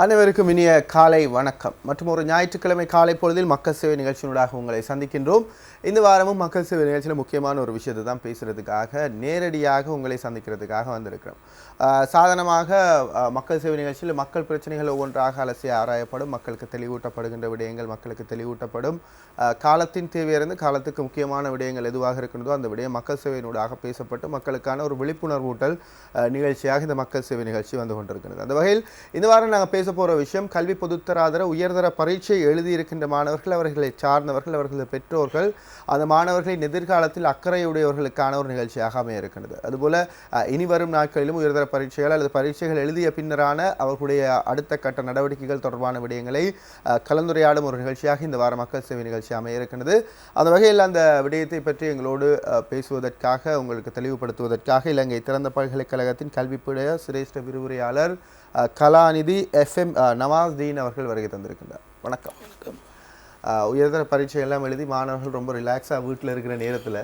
அனைவருக்கும் இனிய காலை வணக்கம் மற்றும் ஒரு ஞாயிற்றுக்கிழமை காலை பொழுதில் மக்கள் சேவை நிகழ்ச்சியினூடாக உங்களை சந்திக்கின்றோம். இந்த வாரமும் மக்கள் சேவை நிகழ்ச்சியில் முக்கியமான ஒரு விஷயத்தை தான் பேசுகிறதுக்காக நேரடியாக உங்களை சந்திக்கிறதுக்காக வந்திருக்கிறோம். சாதாரணமாக மக்கள் சேவை நிகழ்ச்சியில் மக்கள் பிரச்சனைகள் ஒவ்வொன்றாக அலசி ஆராயப்படும், மக்களுக்கு தெளிவூட்டப்படுகின்ற விடயங்கள் மக்களுக்கு தெளிவூட்டப்படும். காலத்தின் தேவையிலிருந்து காலத்துக்கு முக்கியமான விடயங்கள் எதுவாக இருக்கின்றதோ அந்த விடயம் மக்கள் சேவையினூடாக பேசப்பட்டு மக்களுக்கான ஒரு விழிப்புணர்வூட்டல் நிகழ்ச்சியாக இந்த மக்கள் சேவை நிகழ்ச்சி வந்து கொண்டிருக்கிறது. அந்த வகையில் இந்த வாரம் நாங்கள் பேச போகிற விஷயம் கல்வி பொதுத்தராதர உயர்தர பரீட்சை எழுதியிருக்கின்ற மாணவர்கள், அவர்களை சார்ந்தவர்கள், அவர்களது பெற்றோர்கள், அந்த மாணவர்களின் எதிர்காலத்தில் அக்கறையுடையவர்களுக்கான ஒரு நிகழ்ச்சியாக அமைய இருக்கின்றது. அதுபோல இனி வரும் நாட்களிலும் உயர்தர பரீட்சைகள் அல்லது பரீட்சைகள் எழுதிய பின்னரான அவர்களுடைய அடுத்த கட்ட நடவடிக்கைகள் தொடர்பான விடயங்களை கலந்துரையாடும் ஒரு நிகழ்ச்சியாக இந்த வார மக்கள் சேவை நிகழ்ச்சி அமைய இருக்கின்றது. அந்த வகையில் அந்த விடயத்தை பற்றி எங்களோடு பேசுவதற்காக, உங்களுக்கு தெளிவுபடுத்துவதற்காக இலங்கை திறந்த பல்கலைக்கழகத்தின் கல்விப்படைய சிரேஷ்ட விரிவுரையாளர் கலாநிதி FM நவாஸ்தீன் அவர்கள் வருகை தந்திருக்கின்றார். வணக்கம். உயர்தர பரீட்சை எல்லாம் எழுதி மாணவர்கள் ரொம்ப ரிலாக்ஸாக வீட்டில் இருக்கிற நேரத்தில்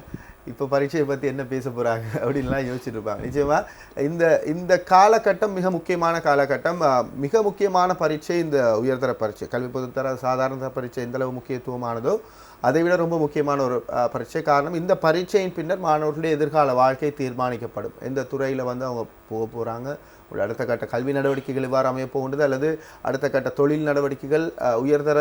இப்போ பரீட்சையை பற்றி என்ன பேச போகிறாங்க அப்படின்லாம் யோசிச்சுட்டு இருப்பாங்க. நிச்சயமாக இந்த காலகட்டம் மிக முக்கியமான காலகட்டம். மிக முக்கியமான பரீட்சை இந்த உயர்தர பரீட்சை. கல்வி பொதுத்தர சாதாரண பரீட்சை எந்தளவு முக்கியத்துவமானதோ அதை விட ரொம்ப முக்கியமான ஒரு பரீட்சை. காரணம், இந்த பரீட்சையின் பின்னர் மாணவர்களுடைய எதிர்கால வாழ்க்கை தீர்மானிக்கப்படும். எந்த துறையில் வந்து அவங்க போக போகிறாங்க, ஒரு அடுத்த கட்ட கல்வி நடவடிக்கைகள் இவ்வாறு அமைய போகின்றது, அல்லது அடுத்த கட்ட தொழில் நடவடிக்கைகள், உயர்தர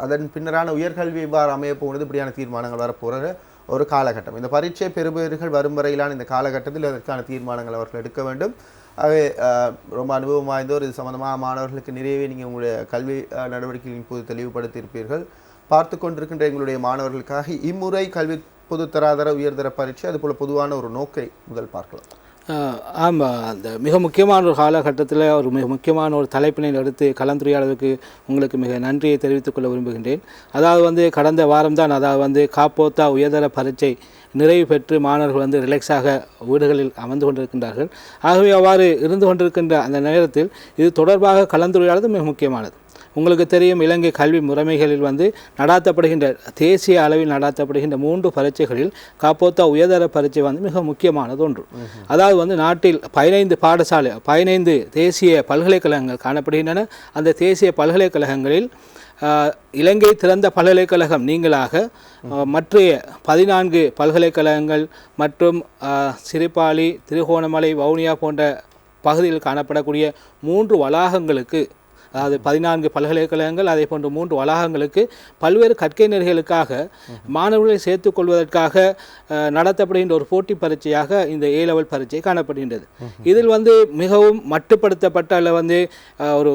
அதன் பின்னரான உயர்கல்வி இவ்வாறு அமைய போகின்றது, இப்படியான தீர்மானங்கள் வரப்போகிற ஒரு காலகட்டம். இந்த பரீட்சை பெறுபேறுகள் வரும் வரையிலான இந்த காலகட்டத்தில் அதற்கான தீர்மானங்கள் அவர்கள் எடுக்க வேண்டும். ஆகவே ரொம்ப அனுபவம் வாய்ந்தோர் இது சம்பந்தமாக மாணவர்களுக்கு நிறையவே நீங்கள் உங்களுடைய கல்வி நடவடிக்கைகளின் போது தெளிவுபடுத்தியிருப்பீர்கள். பார்த்து கொண்டிருக்கின்ற எங்களுடைய மாணவர்களுக்காக இம்முறை கல்வி பொதுத்தராதர உயர்தர பரீட்சை அதுபோல் பொதுவான ஒரு நோக்கை முதல் பார்க்கலாம். ஆமாம், அந்த மிக முக்கியமான ஒரு காலகட்டத்தில் ஒரு மிக முக்கியமான ஒரு தலைப்பினை எடுத்து கலந்துரையாடலுக்கு உங்களுக்கு மிக நன்றியை தெரிவித்துக் கொள்ள விரும்புகின்றேன். அதாவது கடந்த வாரம்தான் காப்போத்தா உயர்தர பரீட்சை நிறைவு பெற்று மாணவர்கள் ரிலாக்ஸாக வீடுகளில் அமர்ந்து கொண்டிருக்கின்றார்கள். ஆகவே அவ்வாறு இருந்து கொண்டிருக்கின்ற அந்த நேரத்தில் இது தொடர்பாக கலந்துரையாடுவது மிக முக்கியமானது. உங்களுக்கு தெரியும், இலங்கை கல்வி முறைமைகளில் நடாத்தப்படுகின்ற தேசிய அளவில் நடாத்தப்படுகின்ற 3 பரீட்சைகளில் காப்போத்தா உயர்தர பரீட்சை மிக முக்கியமானது ஒன்று. அதாவது நாட்டில் 15 தேசிய பல்கலைக்கழகங்கள் காணப்படுகின்றன. அந்த தேசிய பல்கலைக்கழகங்களில் இலங்கை திறந்த பல்கலைக்கழகம் நீங்களாக மற்ற 14 பல்கலைக்கழகங்கள் மற்றும் சிறுபாலி, திருகோணமலை, வவுனியா போன்ற பகுதியில் காணப்படக்கூடிய 3 வளாகங்களுக்கு, அதாவது 14 பல்கலைக்கழகங்கள், அதே போன்ற 3 வளாகங்களுக்கு பல்வேறு கற்கை நெறிகளுக்காக மாணவர்களை சேர்த்துக்கொள்வதற்காக நடத்தப்படுகின்ற ஒரு போட்டி பரீட்சையாக இந்த A-level பரீட்சை காணப்படுகின்றது. இதில் மிகவும் மட்டுப்படுத்தப்பட்ட அல்ல ஒரு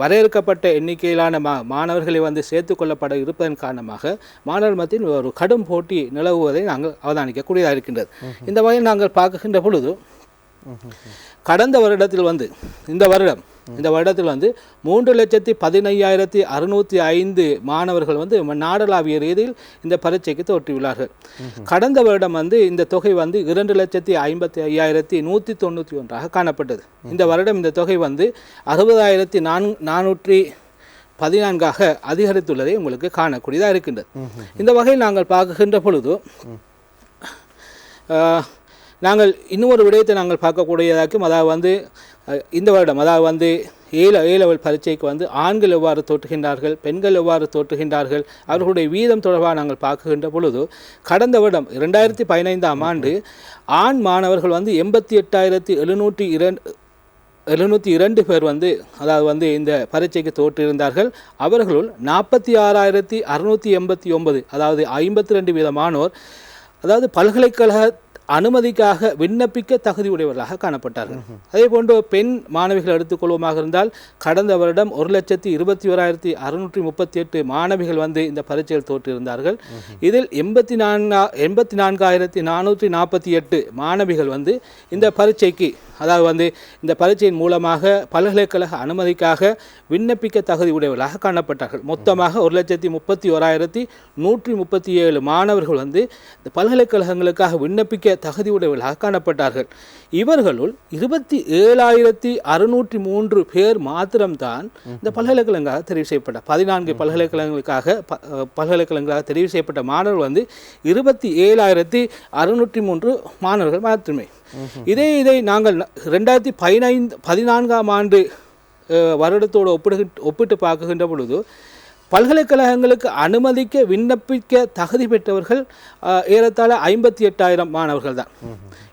வரையறுக்கப்பட்ட எண்ணிக்கையிலான மாணவர்களை சேர்த்துக்கொள்ளப்பட இருப்பதன் காரணமாக மாணவர் மத்தியில் ஒரு கடும் போட்டி நிலவுவதை நாங்கள் அவதானிக்கக்கூடியதாக இருக்கின்றது. இந்த வகையில் நாங்கள் பார்க்கின்ற பொழுது கடந்த வருடத்தில் இந்த வருடத்தில் 3,15,605 மாணவர்கள் நாடளாவிய ரீதியில் இந்த பரீட்சைக்கு தோற்றியுள்ளார்கள். கடந்த வருடம் இந்த தொகை 2,55,191 காணப்பட்டது. இந்த வருடம் இந்த தொகை 60,414 அதிகரித்துள்ளதை உங்களுக்கு காணக்கூடியதாக இருக்கின்றது. இந்த வகையில் நாங்கள் பார்க்கின்ற பொழுது நாங்கள் இன்னொரு விடயத்தை நாங்கள் பார்க்கக்கூடியதாக்கும். அதாவது இந்த வருடம் A-level பரீட்சைக்கு ஆண்கள் எவ்வாறு தோற்றுகின்றார்கள், பெண்கள் எவ்வாறு தோற்றுகின்றார்கள், அவர்களுடைய வீதம் தொடர்பாக நாங்கள் பார்க்கின்ற பொழுது கடந்த வருடம் 2015ஆம் ஆண்டு ஆண் மாணவர்கள் 88,702 பேர் அதாவது இந்த பரீட்சைக்கு தோற்றிருந்தார்கள். அவர்களுள் 46,689, அதாவது 52% அதாவது பல்கலைக்கழக அனுமதிக்காக விண்ணப்பிக்க தகுதி உடையவர்களாக காணப்பட்டார்கள். அதே போன்று பெண் மாணவிகள் எடுத்துக்கொள்வோமாக இருந்தால் கடந்த வருடம் 1,21,638 மாணவிகள் இந்த பரீட்சையில் தோற்றிருந்தார்கள். இதில் 84,448 மாணவிகள் இந்த பரீட்சைக்கு, அதாவது இந்த பரீட்சையின் மூலமாக பல்கலைக்கழக அனுமதிக்காக விண்ணப்பிக்க தகுதி உடையவர்களாக காணப்பட்டார்கள். மொத்தமாக 1,31,137 மாணவர்கள் இந்த பல்கலைக்கழகங்களுக்காக விண்ணப்பிக்க தகுதி உடையவர்களாக காணப்பட்டார்கள். இவர்களுள் 27,603 பேர் மாத்திரம்தான் இந்த பல்கலைக்கழகங்களாக தெரிவு செய்யப்பட்ட 14 பல்கலைக்கழகங்களாக தெரிவு செய்யப்பட்ட மாணவர்கள் 27,603 மாணவர்கள் மாத்திரமே. இதை நாங்கள் 2014ஆம் ஆண்டு வருடத்தோடு ஒப்பிட்டு பார்க்குகின்ற பொழுது பல்கலைக்கழகங்களுக்கு அனுமதிக்க விண்ணப்பிக்க தகுதி பெற்றவர்கள் ஏறத்தாழ 58,000 மாணவர்கள் தான்.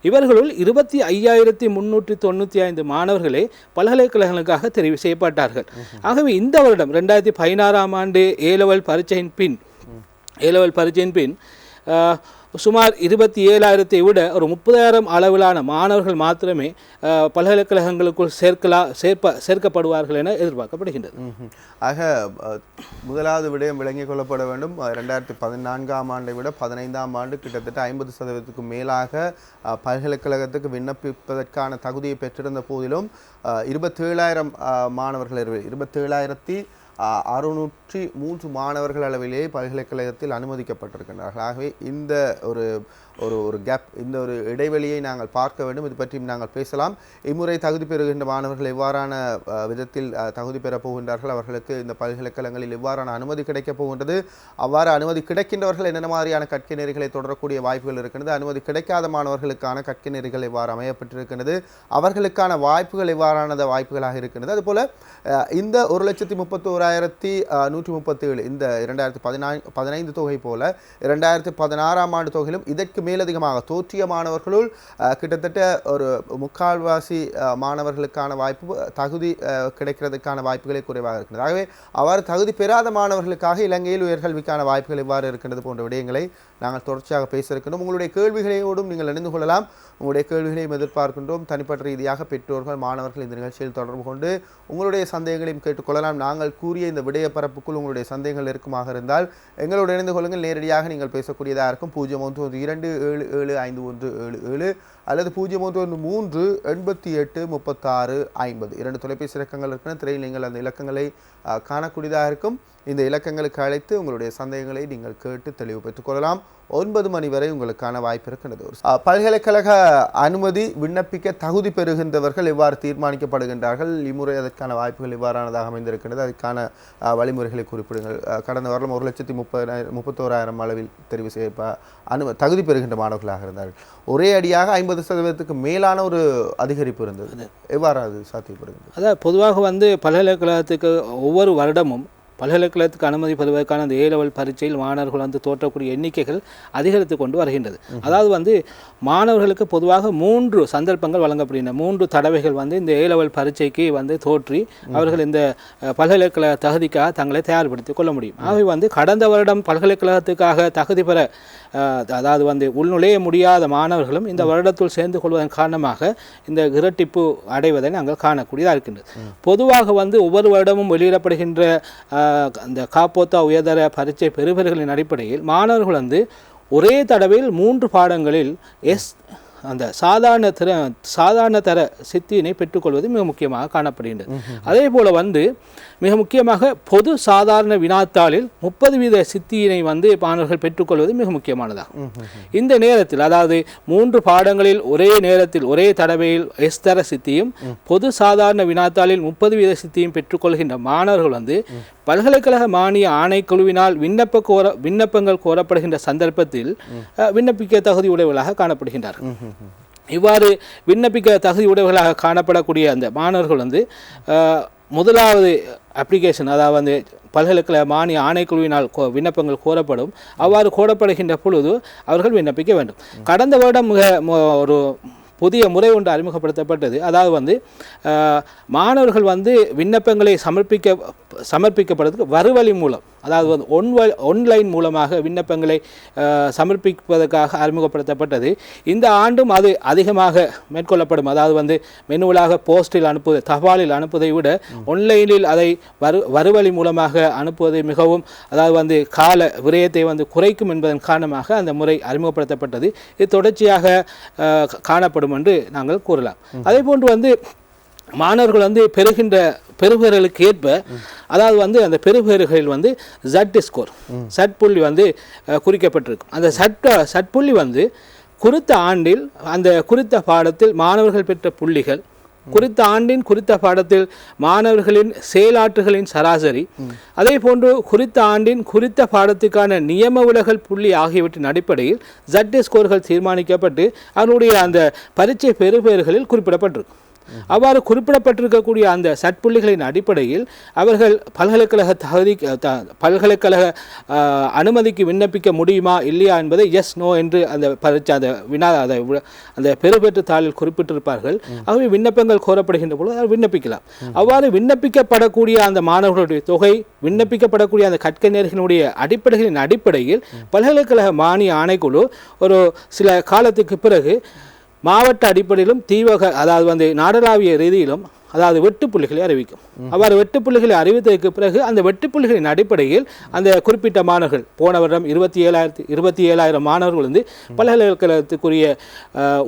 இவர்களுள் 25,395 மாணவர்களே பல்கலைக்கழகங்களுக்காக தெரிவு செய்யப்பட்டார்கள். ஆகவே இந்த வருடம் 2016ஆம் ஆண்டு ஏலெவல் பரீட்சையின் பின் சுமார் 27,000 விட ஒரு 30,000 அளவிலான மாணவர்கள் மாத்திரமே பல்கலைக்கழகங்களுக்குள் சேர்க்கப்படுவார்கள் என எதிர்பார்க்கப்படுகின்றது. ஆக முதலாவது விடயம் விளங்கிக் கொள்ளப்பட வேண்டும். 2014ஆம் ஆண்டை விட 15ஆம் ஆண்டு கிட்டத்தட்ட 50% மேலாக பல்கலைக்கழகத்துக்கு விண்ணப்பிப்பதற்கான தகுதியை பெற்றிருந்த போதிலும் 27,000 மாணவர்கள் 27,603 மாணவர்கள் அளவிலேயே பல்கலைக்கழகத்தில் அனுமதிக்கப்பட்டிருக்கின்றார்கள். ஆகவே இந்த ஒரு கேப், இந்த ஒரு இடைவெளியை நாங்கள் பார்க்க வேண்டும். இது பற்றியும் நாங்கள் பேசலாம். இம்முறை தகுதி பெறுகின்ற மாணவர்கள் எவ்வாறான விதத்தில் தகுதி பெறப் போகின்றார்கள், அவர்களுக்கு இந்த பல்கலைக்கழகங்களில் எவ்வாறான அனுமதி கிடைக்கப் போகின்றது, அவ்வாறு அனுமதி கிடைக்கின்றவர்கள் என்னென்ன மாதிரியான கற்கை நெறிகளை தொடரக்கூடிய வாய்ப்புகள் இருக்கின்றது, அனுமதி கிடைக்காத மாணவர்களுக்கான கற்கை நெறிகள் எவ்வாறு அமையப்பட்டிருக்கின்றது, அவர்களுக்கான வாய்ப்புகள் எவ்வாறான வாய்ப்புகளாக இருக்கின்றது. அதுபோல இந்த 1,31,137 இந்த 2015 தொகை போல 2016ஆம் ஆண்டு தொகையிலும் இதற்கு மேலதிகமாக தோற்றிய மாணவர்களுள் கிட்டத்தட்ட ஒரு முக்கால்வாசி மாணவர்களுக்கான வாய்ப்பு தகுதி கிடைக்கிறதுக்கான வாய்ப்புகளே குறைவாக இருக்கின்றது. ஆகவே அவ்வாறு தகுதி பெறாத மாணவர்களுக்காக இலங்கையில் உயர்கல்விக்கான வாய்ப்புகள் எவ்வாறு இருக்கின்றது போன்ற விடயங்களை நாங்கள் தொடர்ச்சியாக பேச இருக்கின்றோம். உங்களுடைய கேள்விகளையோடும் நீங்கள் இணைந்து கொள்ளலாம். உங்களுடைய கேள்விகளையும் எதிர்பார்க்கின்றோம். தனிப்பட்ட ரீதியாக பெற்றோர்கள் மாணவர்கள் இந்த நிகழ்ச்சியில் தொடர்பு கொண்டு உங்களுடைய சந்தேகங்களையும் கேட்டுக்கொள்ளலாம். நாங்கள் கூறிய இந்த விடய பரப்புக்குள் உங்களுடைய சந்தேகங்கள் இருக்குமாக இருந்தால் எங்களோடு இணைந்து கொள்ளுங்கள். நேரடியாக நீங்கள் பேசக்கூடியதாக இருக்கும். 012251777 அல்லது 013388650 2 தொலைபேசி இலக்கங்கள் இருக்கிற திரையில் நீங்கள் அந்த இலக்கங்களை காணக்கூடியதாக இருக்கும். இந்த இலக்கங்களுக்கு அழைத்து உங்களுடைய சந்தேகங்களை நீங்கள் கேட்டு தெளிவு பெற்றுக் கொள்ளலாம். 9 மணி வரை உங்களுக்கான வாய்ப்பு இருக்கின்றது. பல்கலைக்கழக அனுமதி விண்ணப்பிக்க தகுதி பெறுகின்றவர்கள் எவ்வாறு தீர்மானிக்கப்படுகின்றார்கள், இம்முறை அதற்கான வாய்ப்புகள் எவ்வாறானதாக அமைந்திருக்கின்றது, அதுக்கான வழிமுறைகளை குறிப்பிடுங்கள். கடந்த வருடம் 1,31,000 அளவில் தெரிவு செய்ய தகுதி பெறுகின்ற மாணவர்களாக இருந்தார்கள். ஒரே அடியாக 50% மேலான ஒரு அதிகரிப்பு இருந்தது. எவ்வாறு அது சாத்தியப்படுகிறது? அதாவது பொதுவாக பல்கலைக்கழகத்துக்கு ஒவ்வொரு வருடமும் பல்கலைக்கழகத்துக்கு அனுமதி பெறுவதற்கான அந்த ஏலெவல் பரீட்சையில் மாணவர்கள் தோற்றக்கூடிய எண்ணிக்கைகள் அதிகரித்து கொண்டு வருகின்றது. அதாவது மாணவர்களுக்கு பொதுவாக 3 சந்தர்ப்பங்கள் வழங்கப்படுகின்றன. 3 தடவைகள் இந்த ஏலெவல் பரீட்சைக்கு தோற்றி அவர்கள் இந்த பல்கலைக்கழக தகுதிக்காக தங்களை தயார்படுத்திக் கொள்ள முடியும். ஆகவே கடந்த வருடம் பல்கலைக்கழகத்துக்காக தகுதி பெற அதாவது உள்நுழைய முடியாத மாணவர்களும் இந்த வருடத்தில் சேர்ந்து கொள்வதன் காரணமாக இந்த இரட்டிப்பு அடைவதை நாங்கள் காணக்கூடியதாக இருக்கின்றது. பொதுவாக ஒவ்வொரு வருடமும் வெளியிடப்படுகின்ற அந்த காப்போத்தா உயர்தர பரீட்சை பெறுபவர்களின் அடிப்படையில் மாணவர்கள் ஒரே தடவையில் 3 பாடங்களில் அந்த சாதாரண தர சித்தியினை பெற்றுக்கொள்வது மிக முக்கியமாக காணப்படுகின்றது. அதே போல மிக முக்கியமாக பொது சாதாரண வினாத்தாளில் 30% சித்தியினை மாணவர்கள் பெற்றுக்கொள்வது மிக முக்கியமானதாகும். இந்த நேரத்தில் அதாவது 3 பாடங்களில் ஒரே நேரத்தில் ஒரே தடவையில் தர சித்தியும் பொது சாதாரண வினாத்தாளில் 30% சித்தியும் பெற்றுக்கொள்கின்ற மாணவர்கள் பல்கலைக்கழக மானிய ஆணைக்குழுவினால் விண்ணப்பங்கள் கோரப்படுகின்ற சந்தர்ப்பத்தில் விண்ணப்பிக்க தகுதி உடையவர்களாக காணப்படுகின்றார்கள். இவ்வாறு விண்ணப்பிக்க தகுதி உடையவர்களாக காணப்படக்கூடிய அந்த மாணவர்கள் முதலாவது அப்ளிகேஷன் அதாவது பல்கலைக்கழக மானிய ஆணைக்குழுவினால் விண்ணப்பங்கள் கோரப்படும். அவ்வாறு கோரப்படுகின்ற பொழுது அவர்கள் விண்ணப்பிக்க வேண்டும். கடந்த வருடம் ஒரு புதிய முறை ஒன்று அறிமுகப்படுத்தப்பட்டது. அதாவது மாணவர்கள் விண்ணப்பங்களை சமர்ப்பிக்கப்படுறதுக்கு வறுவழி மூலம் அதாவது ஒன்லைன் மூலமாக விண்ணப்பங்களை சமர்ப்பிப்பதற்காக அறிமுகப்படுத்தப்பட்டது. இந்த ஆண்டும் அது அதிகமாக மேற்கொள்ளப்படும். அதாவது மெனுவலாக போஸ்டில் அனுப்புவது தபாலில் அனுப்புவதை விட ஒன்லைனில் அதை வறுவழி மூலமாக அனுப்புவது மிகவும் அதாவது கால விரயத்தை குறைக்கும் என்பதன் காரணமாக அந்த முறை அறிமுகப்படுத்தப்பட்டது. இது தொடர்ச்சியாக காணப்படும் என்று நாங்கள் கூறலாம். அதே போன்று மாணவர்கள் பெறுபவர்களுக்கு ஏற்ப அதாவது அந்த பெறுபவர்களில் ஜட் ஸ்கோர் சட் புள்ளி குறிக்கப்பட்டிருக்கும். அந்த சட் புள்ளி குறித்த ஆண்டில் அந்த குறித்த பாடத்தில் மாணவர்கள் பெற்ற புள்ளிகள், குறித்த ஆண்டின் குறித்த பாடத்தில் மாணவர்களின் செயலாற்றுகளின் சராசரி, அதே போன்று குறித்த ஆண்டின் குறித்த பாடத்துக்கான நியம விலகல் புள்ளி ஆகியவற்றின் அடிப்படையில் ஜட் ஸ்கோர்கள் தீர்மானிக்கப்பட்டு அவருடைய அந்த பரீட்சை பெறுபவர்களில் குறிப்பிடப்பட்டிருக்கும். அவ்வாறு குறிப்பிடப்பட்டிருக்கக்கூடிய அந்த சட்புள்ளிகளின் அடிப்படையில் அவர்கள் பல்கலைக்கழக அனுமதிக்கு விண்ணப்பிக்க முடியுமா இல்லையா என்பதை எஸ் நோ என்று அந்த பெறுபேற்று தாளில் குறிப்பிட்டிருப்பார்கள். ஆகவே விண்ணப்பங்கள் கோரப்படுகின்ற பொழுது அவர் விண்ணப்பிக்கலாம். அவ்வாறு விண்ணப்பிக்கப்படக்கூடிய அந்த மாணவர்களுடைய தொகை, விண்ணப்பிக்கப்படக்கூடிய அந்த கற்கைஞர்களுடைய அடிப்படையில் பல்கலைக்கழக மானிய ஆணைக்குழு ஒரு சில காலத்துக்கு பிறகு மாவட்ட அடிப்படையிலும் அதாவது நாடளாவிய ரீதியிலும் அதாவது வெட்டுப்புள்ளிகளை அறிவிக்கும். அவ்வாறு வெட்டுப்புள்ளிகளை அறிவித்ததற்கு பிறகு அந்த வெட்டுப்புள்ளிகளின் அடிப்படையில் அந்த குறிப்பிட்ட மாணவர்கள் போன வருடம் 27,000 மாணவர்கள் பல்கலைக்கழகத்துக்குரிய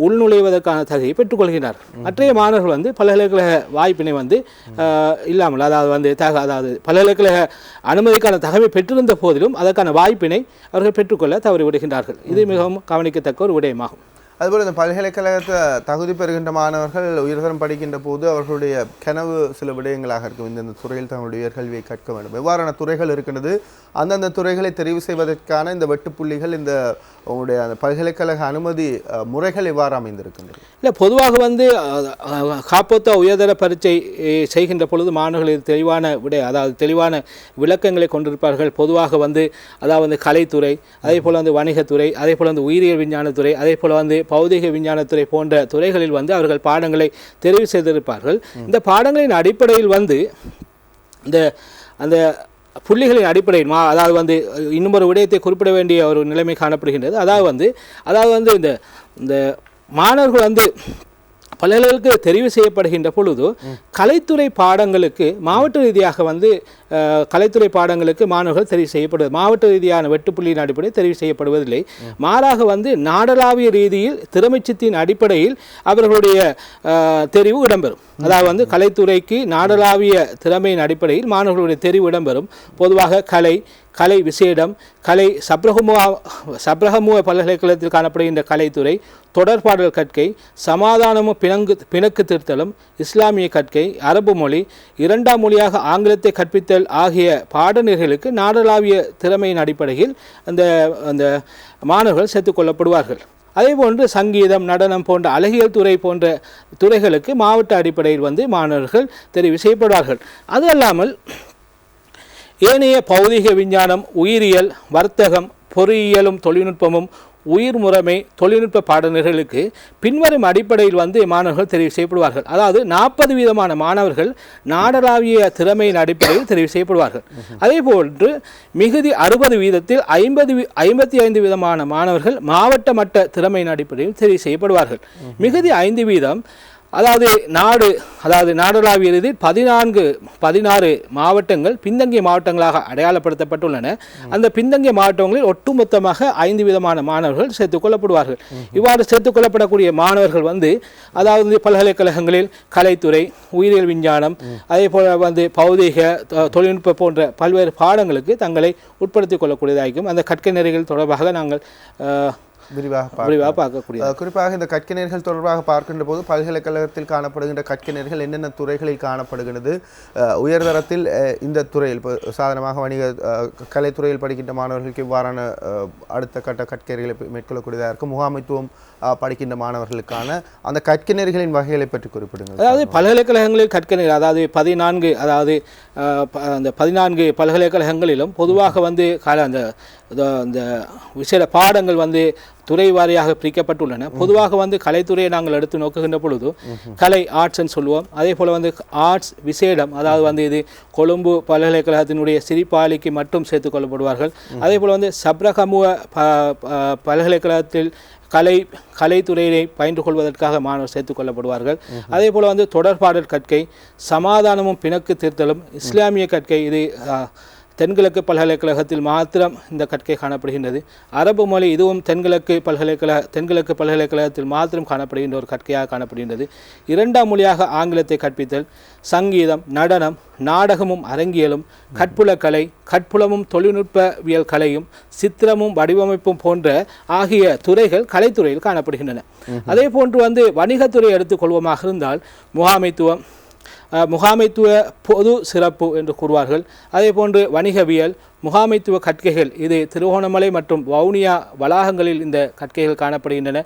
உள்நுழைவதற்கான தகுதியை பெற்றுக்கொள்கிறார். மற்றைய மாணவர்கள் பல்கலைக்கழக வாய்ப்பினை இல்லாமல் அதாவது பல்கலைக்கழக அனுமதிக்கான தகவலை பெற்றிருந்த போதிலும் அதற்கான வாய்ப்பினை அவர்கள் பெற்றுக்கொள்ள தவறிவிடுகின்றார்கள். இது மிகவும் கவனிக்கத்தக்க ஒரு விடயமாகும். அதுபோல் இந்த பல்கலைக்கழகத்தை தகுதி பெறுகின்ற மாணவர்கள் உயர்தரம் படிக்கின்ற போது அவர்களுடைய கனவு சில விடயங்களாக இருக்கும். இந்த துறையில் தங்களுடைய உயர்கல்வியை கற்க வேண்டும். எவ்வாறான துறைகள் இருக்கின்றது, அந்தந்த துறைகளை தெரிவு செய்வதற்கான இந்த வெட்டுப்புள்ளிகள், இந்த உங்களுடைய அந்த பல்கலைக்கழக அனுமதி முறைகள் எவ்வாறு அமைந்திருக்கின்றது? இல்லை, பொதுவாக காப்போத்தா உயர்தர பரீட்சை செய்கின்ற பொழுது மாணவர்கள் தெளிவான விளக்கங்களை கொண்டிருப்பார்கள். பொதுவாக அதாவது கலைத்துறை, அதே போல் வணிகத்துறை, அதே போல் உயிரியல் விஞ்ஞானத்துறை, அதே போல் பௌதிக விஞ்ஞானத்துறை போன்ற துறைகளில் அவர்கள் பாடங்களை தெரிவு செய்திருப்பார்கள். இந்த பாடங்களின் அடிப்படையில் இந்த அந்த புள்ளிகளின் அடிப்படையில் அதாவது இன்னும் ஒரு விடயத்தை குறிப்பிட வேண்டிய ஒரு நிலைமை காணப்படுகின்றது. அதாவது இந்த மாணவர்கள் பல்கலைக்கு தெரிவு செய்யப்படுகின்ற பொழுது கலைத்துறை பாடங்களுக்கு மாவட்ட ரீதியாக கலைத்துறை பாடங்களுக்கு மாணவர்கள் தெரிவு செய்யப்படுவது மாவட்ட ரீதியான வெட்டுப்புள்ளியின் அடிப்படையில் தெரிவு செய்யப்படுவதில்லை. மாறாக நாடளாவிய ரீதியில் திறமைச்சத்தின் அடிப்படையில் அவர்களுடைய தெரிவு இடம்பெறும். அதாவது கலைத்துறைக்கு நாடளாவிய திறமையின் அடிப்படையில் மாணவர்களுடைய தெரிவு இடம்பெறும். பொதுவாக கலை விசேடம், கலை சப்ரகமுவ பல்கலைக்கழகத்தில் காணப்படுகின்ற கலைத்துறை, தொடர்பாடல் கற்கை, சமாதானமும் பிணக்கு திருத்தலும், இஸ்லாமிய கற்கை, அரபு மொழி, இரண்டாம் மொழியாக ஆங்கிலத்தை கற்பித்தல் ஆகிய பாடநெறிகளுக்கு நாடளாவிய திறமையின் அடிப்படையில் அந்த மாணவர்கள் சேர்த்துக்கொள்ளப்படுவார்கள். அதேபோன்று சங்கீதம், நடனம் போன்ற அழகியல் துறை போன்ற துறைகளுக்கு மாவட்ட அடிப்படையில் மாணவர்கள் தெரிவு செய்யப்படுவார்கள். அது அல்லாமல் ஏனைய பௌதிக விஞ்ஞானம், உயிரியல், வர்த்தகம், பொறியியலும் தொழில்நுட்பமும், உயிர் முறைமை, தொழில்நுட்ப பாடநெறிகளுக்கு பின்வரும் அடிப்படையில் மாணவர்கள் தெரிவு செய்யப்படுவார்கள். அதாவது 40% மாணவர்கள் நாடளாவிய திறமையின் அடிப்படையில் தெரிவு செய்யப்படுவார்கள். அதே போன்று மிகுதி 60%, 55% மாணவர்கள் மாவட்ட மட்ட திறமையின் அடிப்படையில் தெரிவு செய்யப்படுவார்கள். மிகுதி 5% அதாவது நாடளாவிய ரீதியில் 16 மாவட்டங்கள் பின்தங்கிய மாவட்டங்களாக அடையாளப்படுத்தப்பட்டுள்ளன. அந்த பின்தங்கிய மாவட்டங்களில் ஒட்டுமொத்தமாக 5% மாணவர்கள் சேர்த்துக்கொள்ளப்படுவார்கள். இவ்வாறு சேர்த்துக்கொள்ளப்படக்கூடிய மாணவர்கள் அதாவது பல்கலைக்கழகங்களில் கலைத்துறை, உயிரியல் விஞ்ஞானம், அதே போல பௌதிக தொழில்நுட்ப போன்ற பல்வேறு பாடங்களுக்கு தங்களை உட்படுத்திக் கொள்ளக்கூடியதாகும். அந்த கற்கை நெறிகள் தொடர்பாக நாங்கள் விரிவாக பார்க்கக்கூடிய குறிப்பாக இந்த கற்கைஞர்கள் தொடர்பாக பார்க்கின்ற போது பல்கலைக்கழகத்தில் காணப்படுகின்ற கற்கைஞர்கள் என்னென்ன துறைகளில் காணப்படுகிறது, உயர்தரத்தில் இந்த துறையில் இப்போ சாதாரணமாக வணிக கலைத்துறையில் படிக்கின்ற மாணவர்களுக்கு இவ்வாறான அடுத்த கட்ட கற்கைகளை மேற்கொள்ளக்கூடியதாக இருக்கும். முகாமைத்துவம் படிக்கின்ற மாணவர்களுக்கான அந்த கற்கைஞர்களின் வகைகளை பற்றி குறிப்பிடுங்க. அதாவது பல்கலைக்கழகங்களில் கற்கைஞர் அதாவது 14 பல்கலைக்கழகங்களிலும் பொதுவாக அந்த விசேட பாடங்கள் துறை வாரியாக பிரிக்கப்பட்டுள்ளன. பொதுவாக கலைத்துறையை நாங்கள் எடுத்து நோக்குகின்ற பொழுது கலை ஆர்ட்ஸ்ன்னு சொல்லுவோம். அதே போல் ஆர்ட்ஸ் விசேடம், அதாவது இது கொழும்பு பல்கலைக்கழகத்தினுடைய சிரிப்பாலிக்கு மட்டும் சேர்த்துக்கொள்ளப்படுவார்கள். அதே போல் சப்ரகமுவ பல்கலைக்கழகத்தில் கலைத்துறையை பயின்று கொள்வதற்காக மாணவர் சேர்த்துக் கொள்ளப்படுவார்கள். அதே போல் தொடர்பாடல் கற்கை, சமாதானமும் பிணக்கு தீர்த்தலும், இஸ்லாமிய கற்கை, இது தென்கிழக்கு பல்கலைக்கழகத்தில் மாத்திரம் இந்த கற்கை காணப்படுகின்றது. அரபு மொழி இதுவும் தென்கிழக்கு பல்கலைக்கழகத்தில் மாத்திரம் காணப்படுகின்ற ஒரு கற்கையாக காணப்படுகின்றது. இரண்டாம் மொழியாக ஆங்கிலத்தை கற்பித்தல், சங்கீதம், நடனம், நாடகமும் அரங்கியலும், கற்புலக்கலை, கற்புலமும் தொழில்நுட்பவியல் கலையும், சித்திரமும் வடிவமைப்பும் போன்ற ஆகிய துறைகள் கலைத்துறையில் காணப்படுகின்றன. அதே போன்று வணிகத்துறை எடுத்துக்கொள்வோமாக இருந்தால் முகாமைத்துவம், முகாமைத்துவ பொது சிறப்பு என்று கூறுவார்கள். அதே போன்று வணிகவியல், முகாமைத்துவ கற்கைகள், இது திருகோணமலை மற்றும் வவுனியா வளாகங்களில் இந்த கற்கைகள் காணப்படுகின்றன.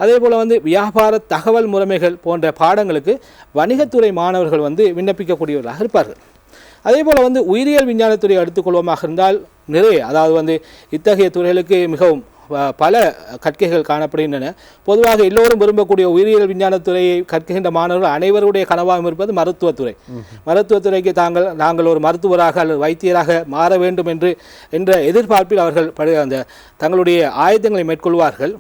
அதே போல் வியாபார தகவல் முறைமைகள் போன்ற பாடங்களுக்கு வணிகத்துறை மாணவர்கள் விண்ணப்பிக்கக்கூடியவர்களாக இருப்பார்கள். அதே போல் உயிரியல் விஞ்ஞானத்துறை எடுத்துக்கொள்வோமாக இருந்தால் நிறைய, அதாவது இத்தகைய துறைகளுக்கு மிகவும் பல கற்கைகள் காணப்படுகின்றன. பொதுவாக எல்லோரும் விரும்பக்கூடிய உயிரியல் விஞ்ஞானத்துறையை கற்கின்ற மாணவர்கள் அனைவருடைய கனவாகவும் இருப்பது மருத்துவத்துறை. மருத்துவத்துறைக்கு நாங்கள் ஒரு மருத்துவராக அல்லது வைத்தியராக மாற வேண்டும் என்ற எதிர்பார்ப்பில் அவர்கள் தங்களுடைய ஆயத்தங்களை மேற்கொள்வார்கள்.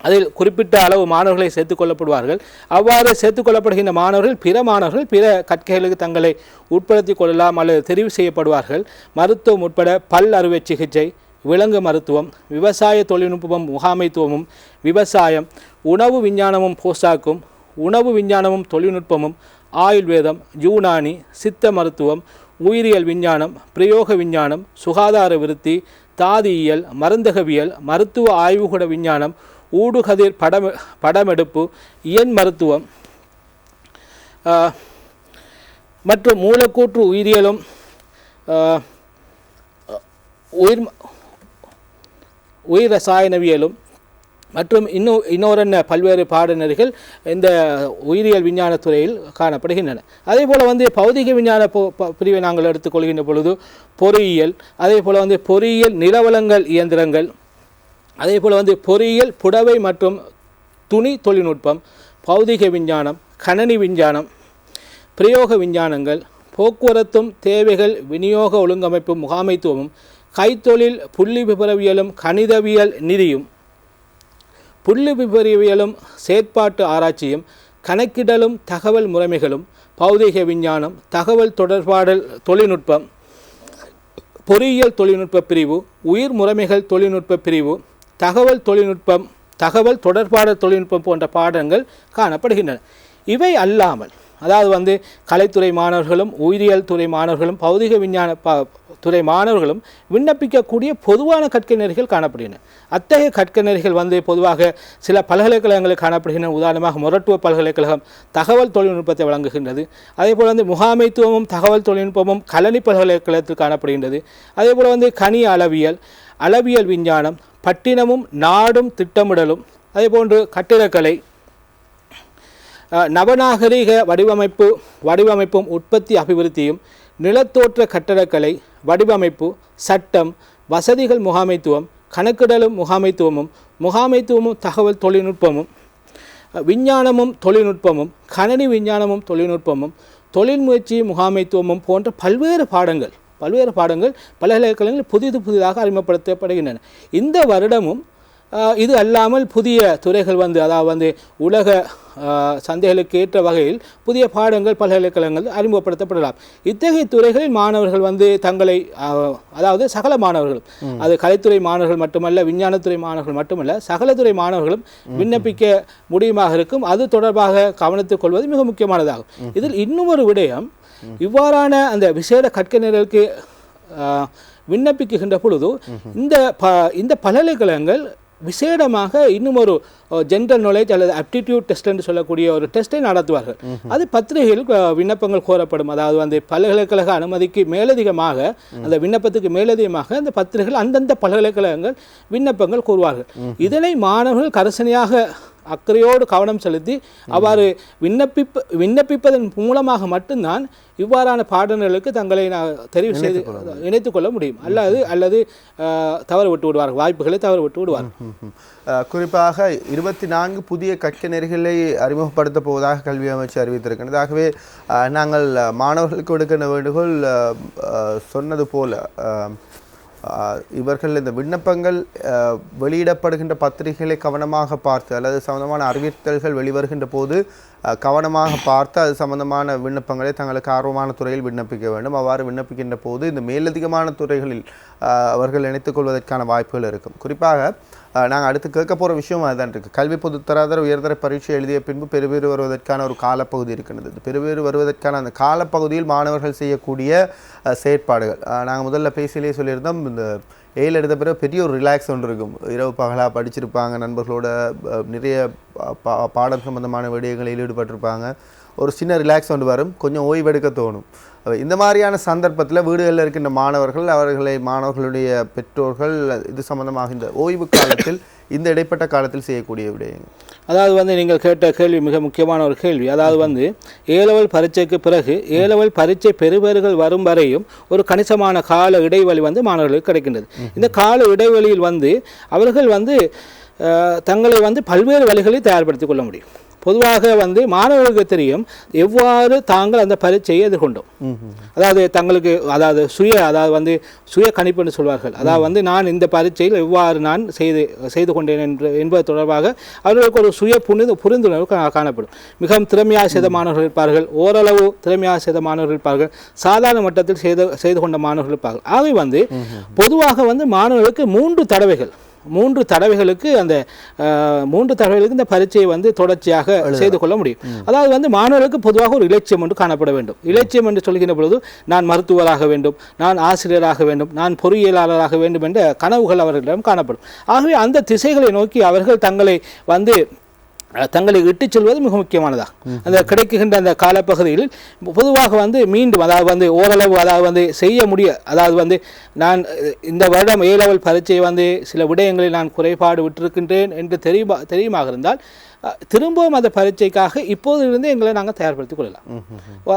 அதில் குறிப்பிட்ட அளவு மாணவர்களை சேர்த்துக்கொள்ளப்படுவார்கள். அவ்வாறு சேர்த்துக்கொள்ளப்படுகின்ற மாணவர்கள் பிற கற்கைகளுக்கு தங்களை உட்படுத்திக் கொள்ளலாம் அல்லது தெரிவு செய்யப்படுவார்கள். மருத்துவம் உட்பட பல் அறுவை சிகிச்சை, விலங்கு மருத்துவம், விவசாய தொழில்நுட்பமும் முகாமைத்துவமும், விவசாயம், உணவு விஞ்ஞானமும் போசாக்கும், உணவு விஞ்ஞானமும் தொழில்நுட்பமும், ஆயுர்வேதம், யூனானி, சித்த மருத்துவம், உயிரியல் விஞ்ஞானம், பிரயோக விஞ்ஞானம், சுகாதார விருத்தி, தாதியியல், மருந்தகவியல், மருத்துவ ஆய்வுகூட விஞ்ஞானம், ஊடுகதிர் படமெடுப்பு, இயன் மருத்துவம் மற்றும் மூலக்கூற்று உயிரியலும் உயிர் ரசாயனவியலும் மற்றும் இன்னொரு பல்வேறு பாடநெறிகள் இந்த உயிரியல் விஞ்ஞானத்துறையில் காணப்படுகின்றன. அதே போல் பௌதிக விஞ்ஞான பிரிவை நாங்கள் எடுத்துக்கொள்கின்ற பொழுது பொறியியல், அதே போல் பொறியியல் நிலவளங்கள் இயந்திரங்கள், அதே போல் பொறியியல் புடவை மற்றும் துணி தொழில்நுட்பம், பௌதிக விஞ்ஞானம், கணனி விஞ்ஞானம், பிரயோக விஞ்ஞானங்கள், போக்குவரத்தும் தேவைகள் விநியோக ஒழுங்கமைப்பும் முகாமைத்துவமும், கைத்தொழில் புள்ளி விபரவியலும் கணிதவியல் நிதியும், புள்ளி விபரவியலும் செயற்பாட்டு ஆராய்ச்சியும், கணக்கிடலும் தகவல் முறைமைகளும், பௌதிக விஞ்ஞானம், தகவல் தொடர்பாடல் தொழில்நுட்பம், பொறியியல் தொழில்நுட்ப பிரிவு, உயிர் முறைமைகள் தொழில்நுட்ப பிரிவு, தகவல் தொழில்நுட்பம், தகவல் தொடர்பாடல் தொழில்நுட்பம் போன்ற பாடங்கள் காணப்படுகின்றன. இவை அல்லாமல் அதாவது கலைத்துறை மாணவர்களும் உயிரியல் துறை மாணவர்களும் பௌதிக விஞ்ஞான துறை மாணவர்களும் விண்ணப்பிக்கக்கூடிய பொதுவான கற்கை நெறிகள் காணப்படுகின்றன. அத்தகைய கற்கை நெறிகள் பொதுவாக சில பல்கலைக்கழகங்களில் காணப்படுகின்றன. உதாரணமாக மொரட்டுவ பல்கலைக்கழகம் தகவல் தொழில்நுட்பத்தை வழங்குகின்றது. அதேபோல் முகாமைத்துவமும் தகவல் தொழில்நுட்பமும் கலனி பல்கலைக்கழகத்தில் காணப்படுகின்றது. அதேபோல் கனி அளவியல் விஞ்ஞானம், பட்டினமும் நாடும் திட்டமிடலும், அதேபோன்று கட்டிடக்கலை, நவநாகரிக வடிவமைப்பும் உற்பத்தி அபிவிருத்தியும், நிலத்தோற்ற கட்டடக்கலை, வடிவமைப்பு, சட்டம், வசதிகள் முகாமைத்துவம், கணக்கிடலும் முகாமைத்துவமும் தகவல் தொழில்நுட்பமும், விஞ்ஞானமும் தொழில்நுட்பமும், கணனி விஞ்ஞானமும் தொழில்நுட்பமும், தொழில் முயற்சி முகாமைத்துவமும் போன்ற பல்வேறு பாடங்கள் பல்கலைக்கழகங்களில் புதிதாக அறிமுகப்படுத்தப்படுகின்றன. இந்த வருடமும் இது அல்லாமல் புதிய துறைகள் அதாவது உலக சந்தைகளுக்கு ஏற்ற வகையில் புதிய பாடங்கள் பல்கலைக்கழகங்கள் அறிமுகப்படுத்தப்படலாம். இத்தகைய துறைகளில் மாணவர்கள் தங்களை அதாவது சகல மாணவர்களும், அது கலைத்துறை மாணவர்கள் மட்டுமல்ல, விஞ்ஞானத்துறை மாணவர்கள் மட்டுமல்ல, சகலத்துறை மாணவர்களும் விண்ணப்பிக்க முடியுமாக இருக்கும். அது தொடர்பாக கவனத்துக் கொள்வது மிக முக்கியமானதாகும். இதில் இன்னும் ஒரு விடயம், இவ்வாறான அந்த விசேட கற்கை நிரலுக்கு விண்ணப்பிக்கின்ற பொழுது இந்த பல்கலைக்கழகங்கள் விசேடமாக இன்னும் ஒரு ஜென்ரல் நாலேஜ் அல்லது ஆப்டிடியூட் டெஸ்ட் என்று சொல்லக்கூடிய ஒரு டெஸ்ட்டை நடத்துவார்கள். அது பத்திரிகையில் விண்ணப்பங்கள் கோரப்படும். அதாவது பல்கலைக்கழக அனுமதிக்கு மேலதிகமாக, அந்த விண்ணப்பத்துக்கு மேலதிகமாக அந்த பத்திரிகைகள் அந்தந்த பல்கலைக்கழகங்கள் விண்ணப்பங்கள் கோருவார்கள். இதனை மாணவர்கள் கரிசனையாக அக்கறையோடு கவனம் செலுத்தி அவ்வாறு விண்ணப்பிப்பதன் மூலமாக மட்டும்தான் இவ்வாறான பாடநெறிகளுக்கு தங்களை தெரிவு செய்து இணைத்துக் கொள்ள முடியும். அல்லது தவறு விட்டு விடுவார்கள், வாய்ப்புகளை தவறு விட்டு விடுவார்கள். குறிப்பாக 24 புதிய கற்கை நெறிகளை அறிமுகப்படுத்த போவதாக கல்வி அமைச்சு அறிவித்திருக்கிறது. ஆகவே நாங்கள் மாணவர்களுக்கு கொடுக்கின்ற வேண்டுகோள் சொன்னது போல இவர்கள் இந்த விண்ணப்பங்கள் வெளியிடப்படுகின்ற பத்திரிகைகளை கவனமாக பார்த்து அல்லது சம்பந்தமான அறிவித்தல்கள் வெளிவருகின்ற போது கவனமாக பார்த்து அது சம்பந்தமான விண்ணப்பங்களை தங்களுக்கு ஆர்வமான துறையில் விண்ணப்பிக்க வேண்டும். அவ்வாறு விண்ணப்பிக்கின்ற போது இந்த மேலதிகமான துறைகளில் அவர்கள் இணைத்துக் கொள்வதற்கான வாய்ப்புகள் இருக்கும். குறிப்பாக நாங்கள் அடுத்து கேட்க போகிற விஷயம் அதுதான் இருக்குது. கல்வி பொதுத்தராதர உயர்தர பரீட்சை எழுதிய பின்பு பெறுபேறு வருவதற்கான ஒரு காலப்பகுதி இருக்கின்றது. பெறுபேறு வருவதற்கான அந்த காலப்பகுதியில் மாணவர்கள் செய்யக்கூடிய செயற்பாடுகள் நாங்கள் முதல்ல பேசியிலே சொல்லியிருந்தோம். இந்த ஏழு எடுத்த பிறகு பெரிய ஒரு ரிலாக்ஸ் ஒன்று இருக்கும். இரவு பகலாக படிச்சிருப்பாங்க, நண்பர்களோட நிறைய பாடம் சம்பந்தமான விடயங்களில் ஈடுபட்டிருப்பாங்க. ஒரு சின்ன ரிலாக்ஸ் கொண்டு வரும், கொஞ்சம் ஓய்வெடுக்க தோணும். இந்த மாதிரியான சந்தர்ப்பத்தில் வீடுகளில் இருக்கின்ற மாணவர்கள், மாணவர்களுடைய பெற்றோர்கள் இது சம்பந்தமாக இந்த ஓய்வு காலத்தில் இந்த இடைப்பட்ட காலத்தில் செய்யக்கூடிய விடயங்கள். அதாவது வந்து நீங்கள் கேட்ட கேள்வி மிக முக்கியமான ஒரு கேள்வி. அதாவது வந்து ஏலவல் பரீட்சைக்கு பிறகு ஏலவல் பரீட்சை பெறுபேறுகள் வரும் வரையும் ஒரு கணிசமான கால இடைவெளி வந்து மாணவர்களுக்கு கிடைக்கின்றது. இந்த கால இடைவெளியில் வந்து அவர்கள் வந்து தங்களை வந்து பல்வேறு வழிகளில் தயார்படுத்திக் கொள்ள முடியும். பொதுவாக வந்து மாணவர்களுக்கு தெரியும் எவ்வாறு தாங்கள் அந்த பரீட்சையை எதிர்கொண்டோம். அதாவது தங்களுக்கு அதாவது சுய கணிப்பு என்று சொல்வார்கள். அதாவது வந்து நான் இந்த பரீட்சையில் எவ்வாறு நான் செய்து கொண்டேன் என்பது தொடர்பாக அவர்களுக்கு ஒரு சுய புரிந்துணர்வு காணப்படும். மிகவும் திறமையாக செய்த மாணவர்கள் இருப்பார்கள், ஓரளவு திறமையாக செய்த மாணவர்கள் இருப்பார்கள், சாதாரண மட்டத்தில் செய்து கொண்ட மாணவர்கள் இருப்பார்கள். ஆகவே வந்து பொதுவாக வந்து மாணவர்களுக்கு மூன்று தடவைகளுக்கு இந்த பரீட்சையை வந்து தொடர்ச்சியாக செய்து கொள்ள முடியும். அதாவது வந்து மாணவர்களுக்கு பொதுவாக ஒரு இலட்சியம் ஒன்று காணப்பட வேண்டும். இலட்சியம் என்று சொல்கின்ற பொழுது நான் மருத்துவராக வேண்டும், நான் ஆசிரியராக வேண்டும், நான் பொறியியலாளராக வேண்டும் என்ற கனவுகள் அவர்களிடம் காணப்படும். ஆகவே அந்த திசைகளை நோக்கி அவர்கள் தங்களை இட்டுச் செல்வது மிக முக்கியமானதாக. அந்த கிடைக்கின்ற அந்த காலப்பகுதியில் பொதுவாக வந்து மீண்டும் அதாவது வந்து ஓரளவு அதாவது வந்து செய்ய அதாவது வந்து நான் இந்த வருடம் ஏலவல் பரீட்சை வந்து சில விடயங்களில் நான் குறைபாடு விட்டிருக்கின்றேன் என்று தெரியுமாக இருந்தால் திரும்பவும் அந்த பரீட்சைக்காக இப்போதிலிருந்து எங்களை நாங்கள் தயார்படுத்திக் கொள்ளலாம்.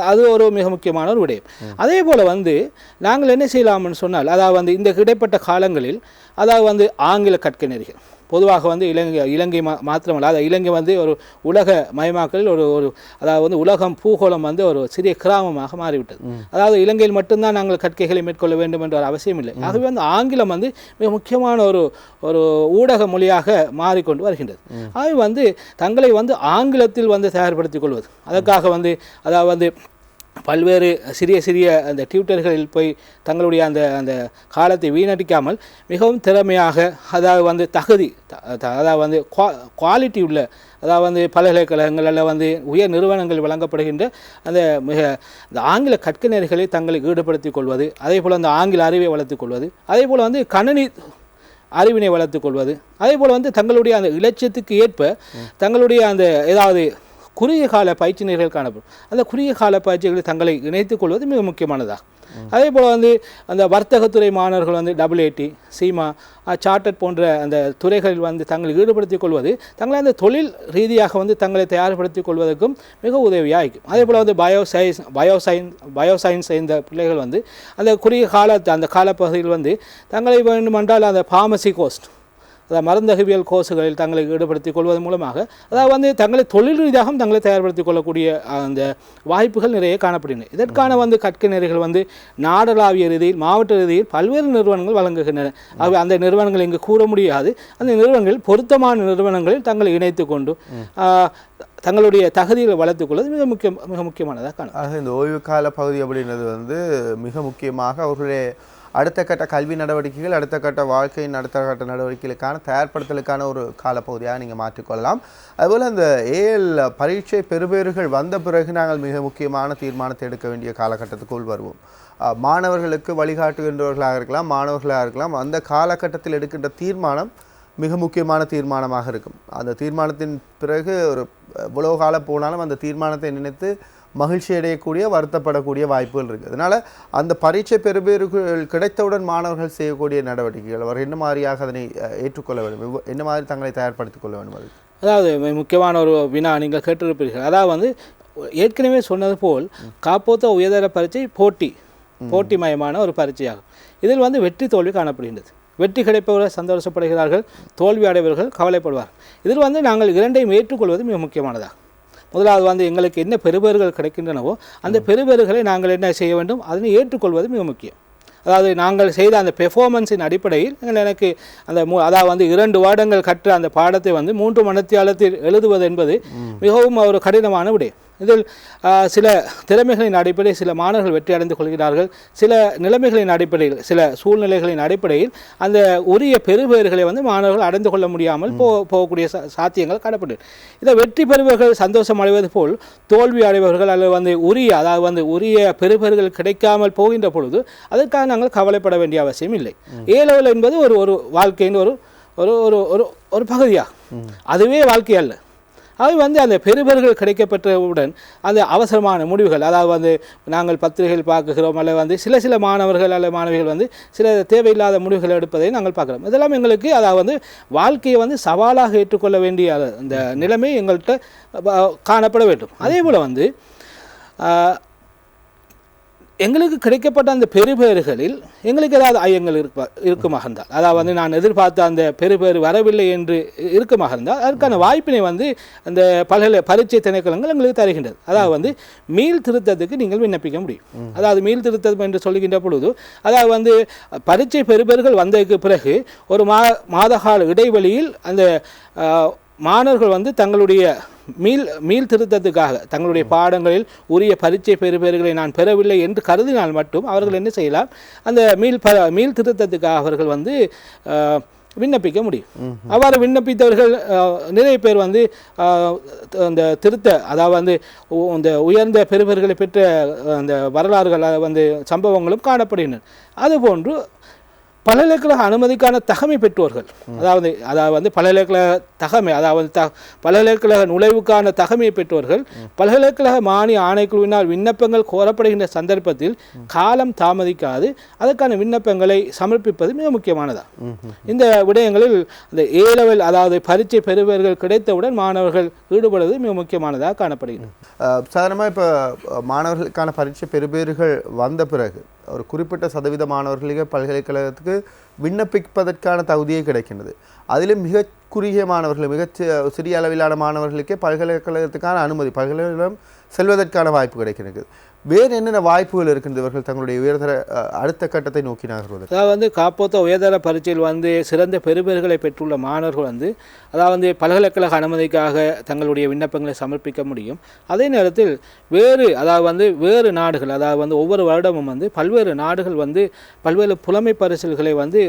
அது ஒரு மிக முக்கியமான ஒரு விடயம். அதே போல் வந்து நாங்கள் என்ன செய்யலாம்னு சொன்னால், அதாவது வந்து இந்த இடைப்பட்ட காலங்களில் அதாவது வந்து ஆங்கில கற்கை நெறிகள் பொதுவாக வந்து இலங்கை மாத்திரமல்ல, அதாவது இலங்கை வந்து ஒரு உலக மயமாக்கலில் அதாவது வந்து உலகம் பூகோளம் வந்து ஒரு சிறிய கிராமமாக மாறிவிட்டது. அதாவது இலங்கையில் மட்டும்தான் நாங்கள் கற்கைகளை மேற்கொள்ள வேண்டும் என்ற ஒரு அவசியம் இல்லை. ஆகவே வந்து ஆங்கிலம் வந்து மிக முக்கியமான ஒரு ஊடக மொழியாக மாறிக்கொண்டு வருகின்றது. ஆகவே வந்து தங்களை வந்து ஆங்கிலத்தில் வந்து தயார்படுத்திக் கொள்வது, அதற்காக வந்து அதாவது வந்து பல்வேறு சிறிய அந்த டியூட்டர்களில் போய் தங்களுடைய அந்த காலத்தை வீணடிக்காமல் மிகவும் திறமையாக அதாவது வந்து அதாவது வந்து குவாலிட்டி உள்ள அதாவது வந்து பல்கலைக்கழகங்களில் வந்து உயர் நிறுவனங்கள் வழங்கப்படுகின்ற அந்த இந்த ஆங்கில கற்கை நெறிகளை தங்களை ஈடுபடுத்திக் கொள்வது, அதே போல் அந்த ஆங்கில அறிவை வளர்த்துக் கொள்வது, அதே போல் வந்து கணினி அறிவினை வளர்த்துக் கொள்வது, அதே போல் வந்து தங்களுடைய அந்த இலட்சியத்துக்கு ஏற்ப தங்களுடைய அந்த ஏதாவது குறுகிய கால பயிற்சி நிலைகள் காணப்படும். அந்த குறுகிய கால பயிற்சிகளை தங்களை இணைத்துக் கொள்வது மிக முக்கியமானதாக. அதே போல் வந்து அந்த வர்த்தகத்துறை மாணவர்கள் வந்து WIT, சீமா, சார்ட்டர்ட் போன்ற அந்த துறைகளில் வந்து தங்களை ஈடுபடுத்திக் கொள்வது தங்களை அந்த தொழில் ரீதியாக வந்து தங்களை தயார்படுத்திக் கொள்வதற்கும் மிக உதவியாக இருக்கும். அதே போல் வந்து பயோசயின்ஸ் இந்த பிள்ளைகள் வந்து அந்த குறுகிய அந்த காலப்பகுதியில் வந்து தங்களை வேண்டுமென்றால் அந்த ஃபார்மசி கோர்ஸ், அதாவது மருந்தகவியல் கோர்ஸுகளில் தங்களை ஈடுபடுத்திக் கொள்வதன் மூலமாக அதாவது வந்து தங்களை தொழில் ரீதியாக தங்களை தயார்படுத்திக் கொள்ளக்கூடிய அந்த வாய்ப்புகள் நிறைய காணப்படுகின்றன. இதற்கான வந்து கற்கை நெறிகள் வந்து நாடளாவிய ரீதியில் மாவட்ட ரீதியில் பல்வேறு நிறுவனங்கள் வழங்குகின்றன. ஆகவே அந்த நிறுவனங்கள் இங்கு கூற முடியாது. அந்த நிறுவனங்களில் பொருத்தமான நிறுவனங்களில் தங்களை இணைத்து கொண்டு தங்களுடைய தகுதிகளை வளர்த்துக் கொள்வது மிக முக்கியமானதாக காணும். இந்த ஓய்வு கால பகுதி அப்படின்றது வந்து மிக முக்கியமாக அவர்களுடைய அடுத்த கட்ட கல்வி நடவடிக்கைகள், அடுத்த கட்ட வாழ்க்கையின் அடுத்த கட்ட நடவடிக்கைகளுக்கான தயார்படுத்தலுக்கான ஒரு காலப்பகுதியாக நீங்கள் மாற்றிக்கொள்ளலாம். அதுபோல் அந்த பரீட்சை பெறுபேறுகள் வந்த பிறகு நாங்கள் மிக முக்கியமான தீர்மானத்தை எடுக்க வேண்டிய காலகட்டத்துக்குள் வருவோம். மாணவர்களுக்கு வழிகாட்டுகின்றவர்களாக இருக்கலாம், மாணவர்களாக இருக்கலாம், அந்த காலகட்டத்தில் எடுக்கின்ற தீர்மானம் மிக முக்கியமான தீர்மானமாக இருக்கும். அந்த தீர்மானத்தின் பிறகு ஒரு இவ்வளோ காலம் போனாலும் அந்த தீர்மானத்தை நினைத்து மகிழ்ச்சி அடையக்கூடிய, வருத்தப்படக்கூடிய வாய்ப்புகள் இருக்குது. அதனால் அந்த பரீட்சை பெறுபேறுகள் கிடைத்தவுடன் மாணவர்கள் செய்யக்கூடிய நடவடிக்கைகள் அவர் என்ன மாதிரியாக அதனை ஏற்றுக்கொள்ள வேண்டும், என்ன மாதிரி தங்களை தயார்படுத்திக் கொள்ள வேண்டும்? அதாவது முக்கியமான ஒரு வினா நீங்கள் கேட்டிருப்பீர்கள். அதாவது வந்து ஏற்கனவே சொன்னது போல் காப்போத்த உயர்தர பரீட்சை போட்டிமயமான ஒரு பரீட்சையாகும். இதில் வந்து வெற்றி தோல்வி காணப்படுகின்றது. வெற்றி கிடைப்பவர்கள் சந்தோஷப்படுகிறார்கள், தோல்வி அடைவர்கள் கவலைப்படுவார். இதில் வந்து நாங்கள் இரண்டையும் ஏற்றுக்கொள்வது மிக முக்கியமானதாகும். முதலாவது வந்து எங்களுக்கு என்ன பெறுபேறுகள் கிடைக்கின்றனவோ அந்த பெறுபேறுகளை நாங்கள் என்ன செய்ய வேண்டும், அதனை ஏற்றுக்கொள்வது மிக முக்கியம். அதாவது நாங்கள் செய்த அந்த பெர்ஃபார்மன்ஸின் அடிப்படையில் எனக்கு அந்த அதாவது வந்து 2 வருடங்கள் கற்ற அந்த பாடத்தை வந்து 3 மணித்தியாலத்தில் எழுதுவது என்பது மிகவும் ஒரு கடினமான விடயம். இதில் சில திறமைகளின் அடிப்படையில் சில மாணவர்கள் வெற்றி அடைந்து கொள்கிறார்கள். சில நிலைமைகளின் அடிப்படையில், சில சூழ்நிலைகளின் அடிப்படையில் அந்த உரிய பெறுபேறுகளை வந்து மாணவர்கள் அடைந்து கொள்ள முடியாமல் போகக்கூடிய சாத்தியங்கள் காணப்பட்டு, இதை வெற்றி பெறுபவர்கள் சந்தோஷம் அடைவது போல் தோல்வி அடைபவர்கள் அல்லது வந்து உரிய பெறுபேறுகள் கிடைக்காமல் போகின்ற பொழுது அதற்காக நாங்கள் கவலைப்பட வேண்டிய அவசியம் இல்லை. ஏலெவல் என்பது ஒரு வாழ்க்கையின் ஒரு பகுதியாகும். அதுவே வாழ்க்கை அல்ல. அவை வந்து அந்த பெறுபேறுகள் கிடைக்கப்பெற்றவுடன் அந்த அவசரமான முடிவுகள், அதாவது வந்து நாங்கள் பத்திரிகைகள் பார்க்குகிறோம் அல்லது வந்து சில மாணவர்கள் அல்லது மாணவிகள் வந்து சில தேவையில்லாத முடிவுகள் எடுப்பதை நாங்கள் பார்க்குறோம். இதெல்லாம் எங்களுக்கு அதாவது வந்து வாழ்க்கையை வந்து சவாலாக ஏற்றுக்கொள்ள வேண்டிய அந்த நிலைமை எங்கள்கிட்ட காணப்பட வேண்டும். அதே போல் வந்து எங்களுக்கு கிடைக்கப்பட்ட அந்த பெறுபேறுகளில் எங்களுக்கு ஏதாவது ஐயங்கள் இருக்குமாக இருந்தால், அதாவது வந்து நான் எதிர்பார்த்த அந்த பெறுபேறு வரவில்லை என்று இருக்குமாக இருந்தால் அதற்கான வாய்ப்பினை வந்து அந்த பரீட்சை திணைக்களங்கள் எங்களுக்கு தருகின்றது. அதாவது வந்து மீள் திருத்தத்துக்கு நீங்கள் விண்ணப்பிக்க முடியும். அதாவது மீள் திருத்தம் என்று சொல்லுகின்ற பொழுது அதாவது வந்து பரீட்சை பெறுபேறுகள் வந்ததுக்கு பிறகு ஒரு மாதகால இடைவெளியில் அந்த மாணவர்கள் வந்து தங்களுடைய மீள் திருத்தத்துக்காக தங்களுடைய பாடங்களில் உரிய பரீட்சை பெறுபேறுகளை நான் பெறவில்லை என்று கருதினால் மட்டும் அவர்கள் என்ன செய்யலாம், அந்த மீள் திருத்தத்துக்காக அவர்கள் வந்து விண்ணப்பிக்க முடியும். அவ்வாறு விண்ணப்பித்தவர்கள் நிறைய பேர் வந்து அந்த அதாவது வந்து இந்த உயர்ந்த பெறுபேறுகளை பெற்ற அந்த வரலாறுகள் வந்து சம்பவங்களும் காணப்படுகின்றன. அதுபோன்று பல்கலைக்கழக அனுமதிக்கான தகமை பெற்றோர்கள், அதாவது வந்து பல்கலைக்கழக தகமை, அதாவது பல்கலைக்கழக நுழைவுக்கான தகமையை பெற்றோர்கள் பல்கலைக்கழக மானிய ஆணைக்குழுவினால் விண்ணப்பங்கள் கோரப்படுகின்ற சந்தர்ப்பத்தில் காலம் தாமதிக்காது அதற்கான விண்ணப்பங்களை சமர்ப்பிப்பது மிக முக்கியமானதாகும். இந்த விடயங்களில் இந்த A-level அதாவது பரீட்சை பெறுபேறுகள் கிடைத்தவுடன் மாணவர்கள் ஈடுபடுவது மிக முக்கியமானதாக காணப்படுகிறது. சாதாரணமாக இப்போ மாணவர்களுக்கான பரீட்சை பெறுபேறுகள் வந்த பிறகு ஒரு குறிப்பிட்ட சதவீத மாணவர்களுக்கு பல்கலைக்கழகத்துக்கு விண்ணப்பிப்பதற்கான தகுதியே கிடைக்கின்றது. அதிலும் மிக குறுகிய மாணவர்கள், சிறிய அளவிலான மாணவர்களுக்கே பல்கலைக்கழகத்துக்கான அனுமதி, பல்கலைக்கழகம் செல்வதற்கான வாய்ப்பு கிடைக்கிறது. வேறு என்னென்ன வாய்ப்புகள் இருக்கின்றது இவர்கள் தங்களுடைய உயர்தர அடுத்த கட்டத்தை நோக்கி நகர்வது? அதாவது வந்து காப்போத்த உயர்தர பரீட்சையில் வந்து சிறந்த பெறுபேறுகளை பெற்றுள்ள மாணவர்கள் வந்து அதாவது வந்து பல்கலைக்கழக அனுமதிக்காக தங்களுடைய விண்ணப்பங்களை சமர்ப்பிக்க முடியும். அதே நேரத்தில் வேறு நாடுகள், அதாவது வந்து ஒவ்வொரு வருடமும் வந்து பல்வேறு நாடுகள் வந்து பல்வேறு புலமை பரிசில்களை வந்து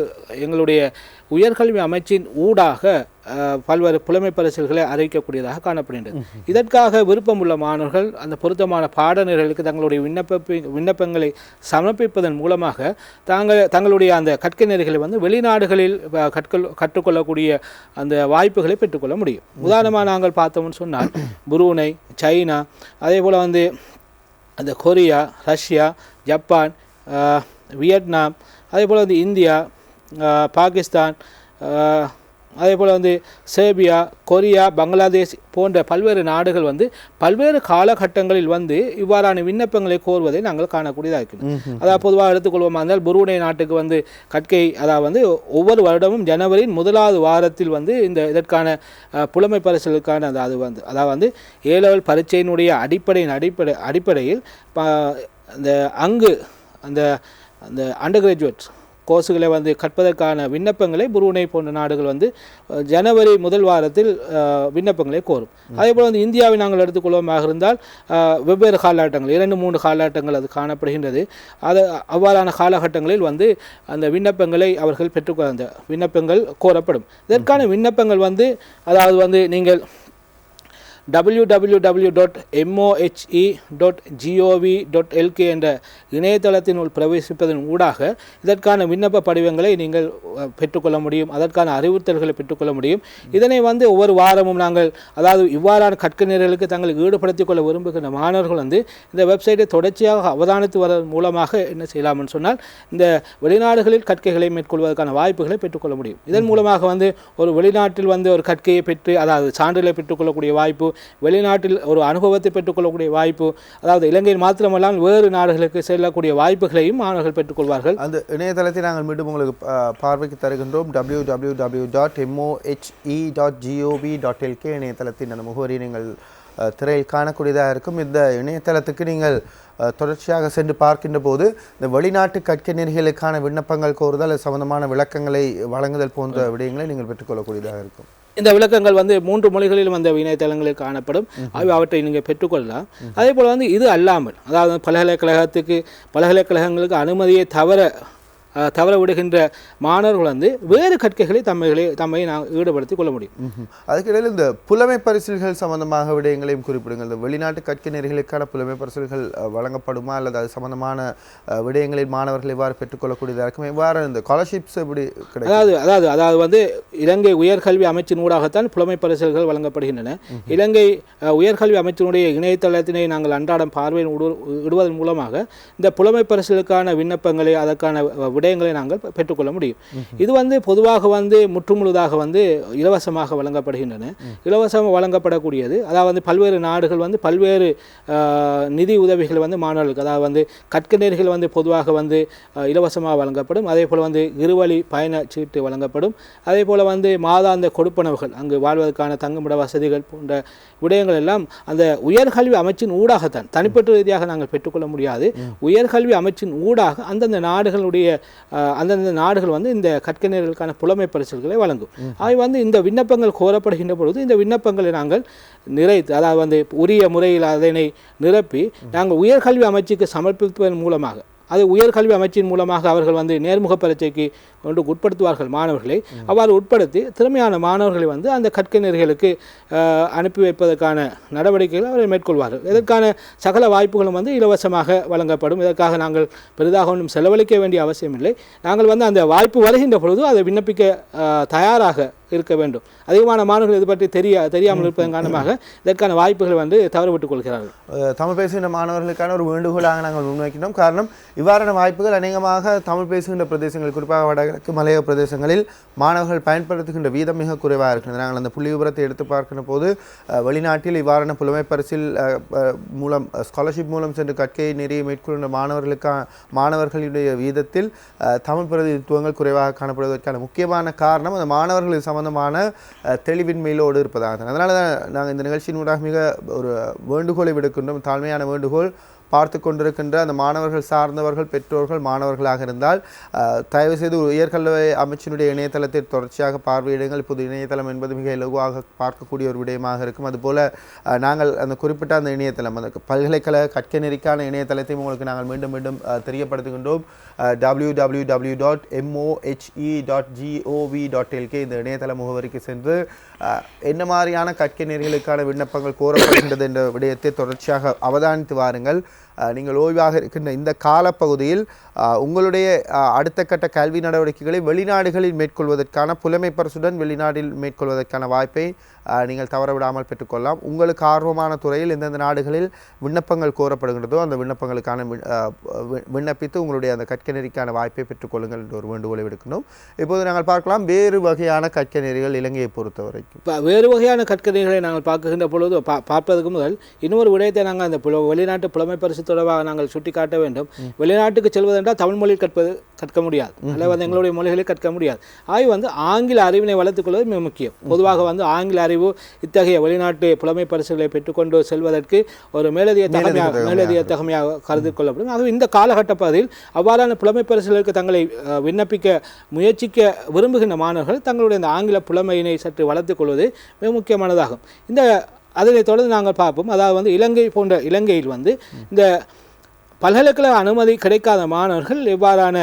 எங்களுடைய உயர்கல்வி அமைச்சின் ஊடாக பல்வேறு புலமை பரிசில்களை அறிவிக்கக்கூடியதாக காணப்படுகின்றது. இதற்காக விருப்பமுள்ள மாணவர்கள் அந்த பொருத்தமான பாடநெறிகளுக்கு தங்களுடைய விண்ணப்பங்களை சமர்ப்பிப்பதன் மூலமாக தங்களுடைய அந்த கற்கை நெறிகளை வந்து வெளிநாடுகளில் கற்றுக்கொள்ளக்கூடிய அந்த வாய்ப்புகளை பெற்றுக்கொள்ள முடியும். உதாரணமாக நாங்கள் பார்த்தோம்னு சொன்னால் புரூனை, சைனா, அதே போல் வந்து அந்த கொரியா, ரஷ்யா, ஜப்பான், வியட்நாம், அதே போல் வந்து இந்தியா, பாகிஸ்தான், அதே போல் வந்து சேர்பியா, கொரியா, பங்களாதேஷ் போன்ற பல்வேறு நாடுகள் வந்து பல்வேறு காலகட்டங்களில் வந்து இவ்வாறான விண்ணப்பங்களை கோருவதை நாங்கள் காணக்கூடியதாக இருக்குது. அதாவது பொதுவாக எடுத்துக்கொள்வோமா இருந்தால் புரூனை நாட்டுக்கு வந்து கற்கை, அதாவது வந்து ஒவ்வொரு வருடமும் ஜனவரியின் முதலாவது வாரத்தில் வந்து இதற்கான புலமை பரிசலுக்கான அதாவது வந்து A-level பரீட்சையினுடைய அடிப்படையில் அந்த அண்டர் கிராஜுவேட் கோர்ஸுகளை வந்து கற்பதற்கான விண்ணப்பங்களை புரூனை போன்ற நாடுகள் வந்து ஜனவரி முதல் வாரத்தில் விண்ணப்பங்களை கோரும். அதே போல் வந்து இந்தியாவை நாங்கள் எடுத்துக்கொள்வோமாக இருந்தால் வெவ்வேறு காலகட்டங்கள் 2-3 காலகட்டங்கள் அது காணப்படுகின்றது. அவ்வாறான காலகட்டங்களில் வந்து அந்த விண்ணப்பங்களை அவர்கள் பெற்றுக்கொள்ள அந்த விண்ணப்பங்கள் கோரப்படும். இதற்கான விண்ணப்பங்கள் வந்து அதாவது வந்து நீங்கள் www.mohe.gov.lk என்ற இணையதளத்தினுள் பிரவேசிப்பதன் ஊடாக இதற்கான விண்ணப்ப படிவங்களை நீங்கள் பெற்றுக்கொள்ள முடியும். அதற்கான அறிவுறுத்தல்களை பெற்றுக்கொள்ள முடியும். இதனை வந்து ஒவ்வொரு வாரமும் நாங்கள் அதாவது இவ்வாறான கற்கை நெறிகளுக்கு தங்களை ஈடுபடுத்திக் கொள்ள விரும்புகின்ற மாணவர்கள் வந்து இந்த வெப்சைட்டை தொடர்ச்சியாக அவதானித்து வருவதன் மூலமாக என்ன செய்யலாம்னு சொன்னால் இந்த வெளிநாடுகளில் கற்கைகளை மேற்கொள்வதற்கான வாய்ப்புகளை பெற்றுக்கொள்ள முடியும். இதன் மூலமாக வந்து ஒரு வெளிநாட்டில் வந்து ஒரு கற்கையை பெற்று அதாவது சான்றிதழை பெற்றுக்கொள்ளக்கூடிய வாய்ப்பு, வெளிநாட்டில் ஒரு அனுபவத்தை பெற்றுக்கொள்ளக்கூடிய வாய்ப்பு, அதாவது இலங்கையில் மாத்திரமல்லாமல் வேறு நாடுகளுக்கு செல்லக்கூடிய வாய்ப்புகளையும் மாணவர்கள் பெற்றுக்கொள்வார்கள். அந்த இணையதளத்தை நாங்கள் மீண்டும் உங்களுக்கு பார்வைக்கு தருகின்றோம். www.mohe.gov.lk இணையதளத்தின் அந்த முகவரி நீங்கள் திரையில் காணக்கூடியதாக இருக்கும். இந்த இணையதளத்துக்கு நீங்கள் தொடர்ச்சியாக சென்று பார்க்கின்ற போது இந்த வெளிநாட்டு கற்கை நெறிகளுக்கான விண்ணப்பங்கள் கோருதல், சம்பந்தமான விளக்கங்களை வழங்குதல் போன்ற விடயங்களை நீங்கள் பெற்றுக்கொள்ளக்கூடியதாக இருக்கும். இந்த விளக்கங்கள் வந்து 3 மொழிகளிலும் அந்த இணையதளங்களில் காணப்படும். அவற்றை நீங்கள் பெற்றுக்கொள்ளலாம். அதே போல் வந்து இது அல்லாமல் அதாவது பல்கலைக்கழகங்களுக்கு அனுமதியை தவிர தவற விடுகின்ற மாணவர்கள் வந்து வேறு கற்கைகளை தம்மை ஈடுபடுத்திக் கொள்ள முடியும். அதுக்கிடையில் இந்த புலமை பரிசில்கள் சம்பந்தமாக விடயங்களையும் குறிப்பிடுங்கள். இந்த வெளிநாட்டு கற்கை நெறிகளுக்கான புலமை பரிசில்கள் வழங்கப்படுமா அல்லது அது சம்பந்தமான விடயங்களில் மாணவர்கள் எவ்வாறு பெற்றுக்கொள்ளக்கூடியதாக இருக்கும், எவ்வாறு இந்த ஸ்காலர்ஷிப்ஸ் எப்படி கிடைக்கும்? அதாவது வந்து இலங்கை உயர்கல்வி அமைச்சின் ஊடாகத்தான் புலமை பரிசில்கள் வழங்கப்படுகின்றன. இலங்கை உயர்கல்வி அமைச்சினுடைய இணையதளத்தினை நாங்கள் அன்றாடம் பார்வையில் இடுவதன் மூலமாக இந்த புலமை பரிசிலுக்கான விண்ணப்பங்களை அதற்கான விடயங்களை நாங்கள் பெற்றுக்கொள்ள முடியும். இது வந்து பொதுவாக வந்து முற்றுமுழுதாக வந்து இலவசமாக வழங்கப்படுகின்றன. இலவசமாக வழங்கப்படக்கூடியது, அதாவது பல்வேறு நாடுகள் வந்து பல்வேறு நிதி உதவிகள் வந்து மாணவர்களுக்கு, அதாவது வந்து கற்கநெறிகள் வந்து பொதுவாக வந்து இலவசமாக வழங்கப்படும். அதே போல் வந்து இருவழி பயண சீட்டு வழங்கப்படும். அதே போல் வந்து மாதாந்த கொடுப்பனவுகள், அங்கு வாழ்வதற்கான தங்குமிட வசதிகள் போன்ற விடயங்கள் எல்லாம் அந்த உயர்கல்வி அமைச்சின் ஊடாகத்தான், தனிப்பட்ட ரீதியாக நாங்கள் பெற்றுக்கொள்ள முடியாது. உயர்கல்வி அமைச்சின் ஊடாக அந்தந்த நாடுகள் வந்து இந்த கற்கநெறிகளுக்கான புலமை பரிசில்களை வழங்கும். அவை வந்து இந்த விண்ணப்பங்கள் கோரப்படுகின்ற பொழுது இந்த விண்ணப்பங்களை நாங்கள் நிறைத்து, அதாவது வந்து உரிய முறையில் அதனை நிரப்பி நாங்கள் உயர்கல்வி அமைச்சுக்கு சமர்ப்பிப்பதன் மூலமாக, அது உயர்கல்வி அமைச்சின் மூலமாக அவர்கள் வந்து நேர்முக பரீட்சைக்கு உட்படுத்துவார்கள் மாணவர்களை. அவ்வாறு உட்படுத்தி திறமையான மாணவர்களை வந்து அந்த கற்கை நெறிகளுக்கு அனுப்பி வைப்பதற்கான நடவடிக்கைகளை அவர்கள் மேற்கொள்வார்கள். இதற்கான சகல வாய்ப்புகளும் வந்து இலவசமாக வழங்கப்படும். இதற்காக நாங்கள் பெரிதாக ஒன்றும் செலவழிக்க வேண்டிய அவசியம் இல்லை. நாங்கள் வந்து அந்த வாய்ப்பு வருகின்ற பொழுது அதை விண்ணப்பிக்க தயாராக இருக்க வேண்டும். அதிகமான மாணவர்கள் இது பற்றி தெரியாமல் இருப்பதன் காரணமாக இதற்கான வாய்ப்புகள் வந்து தவறவிட்டுக் கொள்கிறார்கள். தமிழ் பேசுகின்ற மாணவர்களுக்கான ஒரு வேண்டுகோளாக நாங்கள் முன்வைக்கிறோம். காரணம், இவ்வாறான வாய்ப்புகள் அநேகமாக தமிழ் பேசுகின்ற பிரதேசங்கள், குறிப்பாக வடகிழக்கு மலையக பிரதேசங்களில் மாணவர்கள் பயன்படுத்துகின்ற வீதம் மிக குறைவாக இருக்கிறது. நாங்கள் அந்த புள்ளி விவரத்தை எடுத்து பார்க்கின்ற போது வெளிநாட்டில் இவ்வாறான புலமை பரிசில் மூலம் ஸ்காலர்ஷிப் மூலம் சென்று கற்கை நெறியை மேற்கொள்கின்ற மாணவர்களுடைய வீதத்தில் தமிழ் பிரதிநிதித்துவங்கள் குறைவாக காணப்படுவதற்கான முக்கியமான காரணம் அந்த மாணவர்கள் சம்பந்தமான தெளிவின்மையிலோடு இருப்பதாக. அதனால தான் நாங்கள் இந்த நிகழ்ச்சியின் ஊடாக மிக ஒரு வேண்டுகோளை விடுக்கின்றோம், தாழ்மையான வேண்டுகோள். பார்த்து கொண்டிருக்கின்ற அந்த மாணவர்கள் சார்ந்தவர்கள், பெற்றோர்கள், மாணவர்களாக இருந்தால் தயவுசெய்து உயர்கல்வி அமைச்சினுடைய இணையதளத்தை தொடர்ச்சியாக பார்வையிடுங்கள். இப்போது இணையதளம் என்பது மிக இலகுவாக பார்க்கக்கூடிய ஒரு விடயமாக இருக்கும். அதுபோல் நாங்கள் அந்த குறிப்பிட்ட அந்த இணையதளம், அந்த பல்கலைக்கழக கற்கை நெறிக்கான இணையதளத்தையும் உங்களுக்கு நாங்கள் மீண்டும் மீண்டும் தெரியப்படுத்துகின்றோம். www.mohe.gov.lk இந்த இணையதள முகவரிக்கு சென்று என்ன மாதிரியான கற்கை நெறிகளுக்கான விண்ணப்பங்கள் கோரப்படுகின்றது என்ற விடயத்தை தொடர்ச்சியாக அவதானித்து வாருங்கள். நீங்கள் ஓய்வாக இருக்கின்ற இந்த காலப்பகுதியில் உங்களுடைய அடுத்த கட்ட கல்வி நடவடிக்கைகளை வெளிநாடுகளில் மேற்கொள்வதற்கான புலமை பரிசுடன் வெளிநாட்டில் மேற்கொள்வதற்கான வாய்ப்பை நீங்கள் தவறவிடாமல் பெற்றுக்கொள்ளலாம். உங்களுக்கு ஆர்வமான துறையில் எந்தெந்த நாடுகளில் விண்ணப்பங்கள் கோரப்படுகின்றதோ அந்த விண்ணப்பங்களுக்கான விண்ணப்பித்து உங்களுடைய அந்த கற்கை நெறிக்கான வாய்ப்பை பெற்றுக்கொள்ளுங்கள் என்ற ஒரு வேண்டுகோளை விடுக்கணும். இப்போது நாங்கள் பார்க்கலாம் வேறு வகையான கற்கை நெறிகள் இலங்கையை பொறுத்தவரைக்கும். வேறு வகையான கற்கை நெறிகளை நாங்கள் பார்க்கின்ற பொழுது பார்ப்பதற்கு முதல் இன்னொரு விடயத்தை நாங்கள் அந்த வெளிநாட்டு புலமை பரிசு தொடர்பாக நாங்கள் சுட்டிக்காட்ட வேண்டும். வெளிநாட்டுக்கு செல்வதென்றால் தமிழ் மொழியில் கற்க முடியாது, அல்லது வந்து எங்களுடைய மொழிகளில் கற்க முடியாது. ஆய்வு வந்து ஆங்கில அறிவினை வளர்த்துக் கொள்வது மிக முக்கியம். பொதுவாக வந்து ஆங்கில அறிவு இத்தகைய வெளிநாட்டு புலமை பரிசுகளை பெற்றுக்கொண்டு செல்வதற்கு ஒரு மேலதிக தகமையாக கருதி கொள்ளப்படும். ஆகவே இந்த காலகட்ட பகுதியில் அவ்வாறான புலமை பரிசுகளுக்கு தங்களை விண்ணப்பிக்க முயற்சிக்க விரும்புகின்ற மாணவர்கள் தங்களுடைய இந்த ஆங்கில புலமையினை சற்று வளர்த்துக் கொள்வது மிக முக்கியமானதாகும். அதனை தொடர்ந்து நாங்கள் பார்ப்போம். அதாவது வந்து இலங்கையில் வந்து இந்த பல்கலைக்கழக அனுமதி கிடைக்காத மாணவர்கள் எவ்வாறான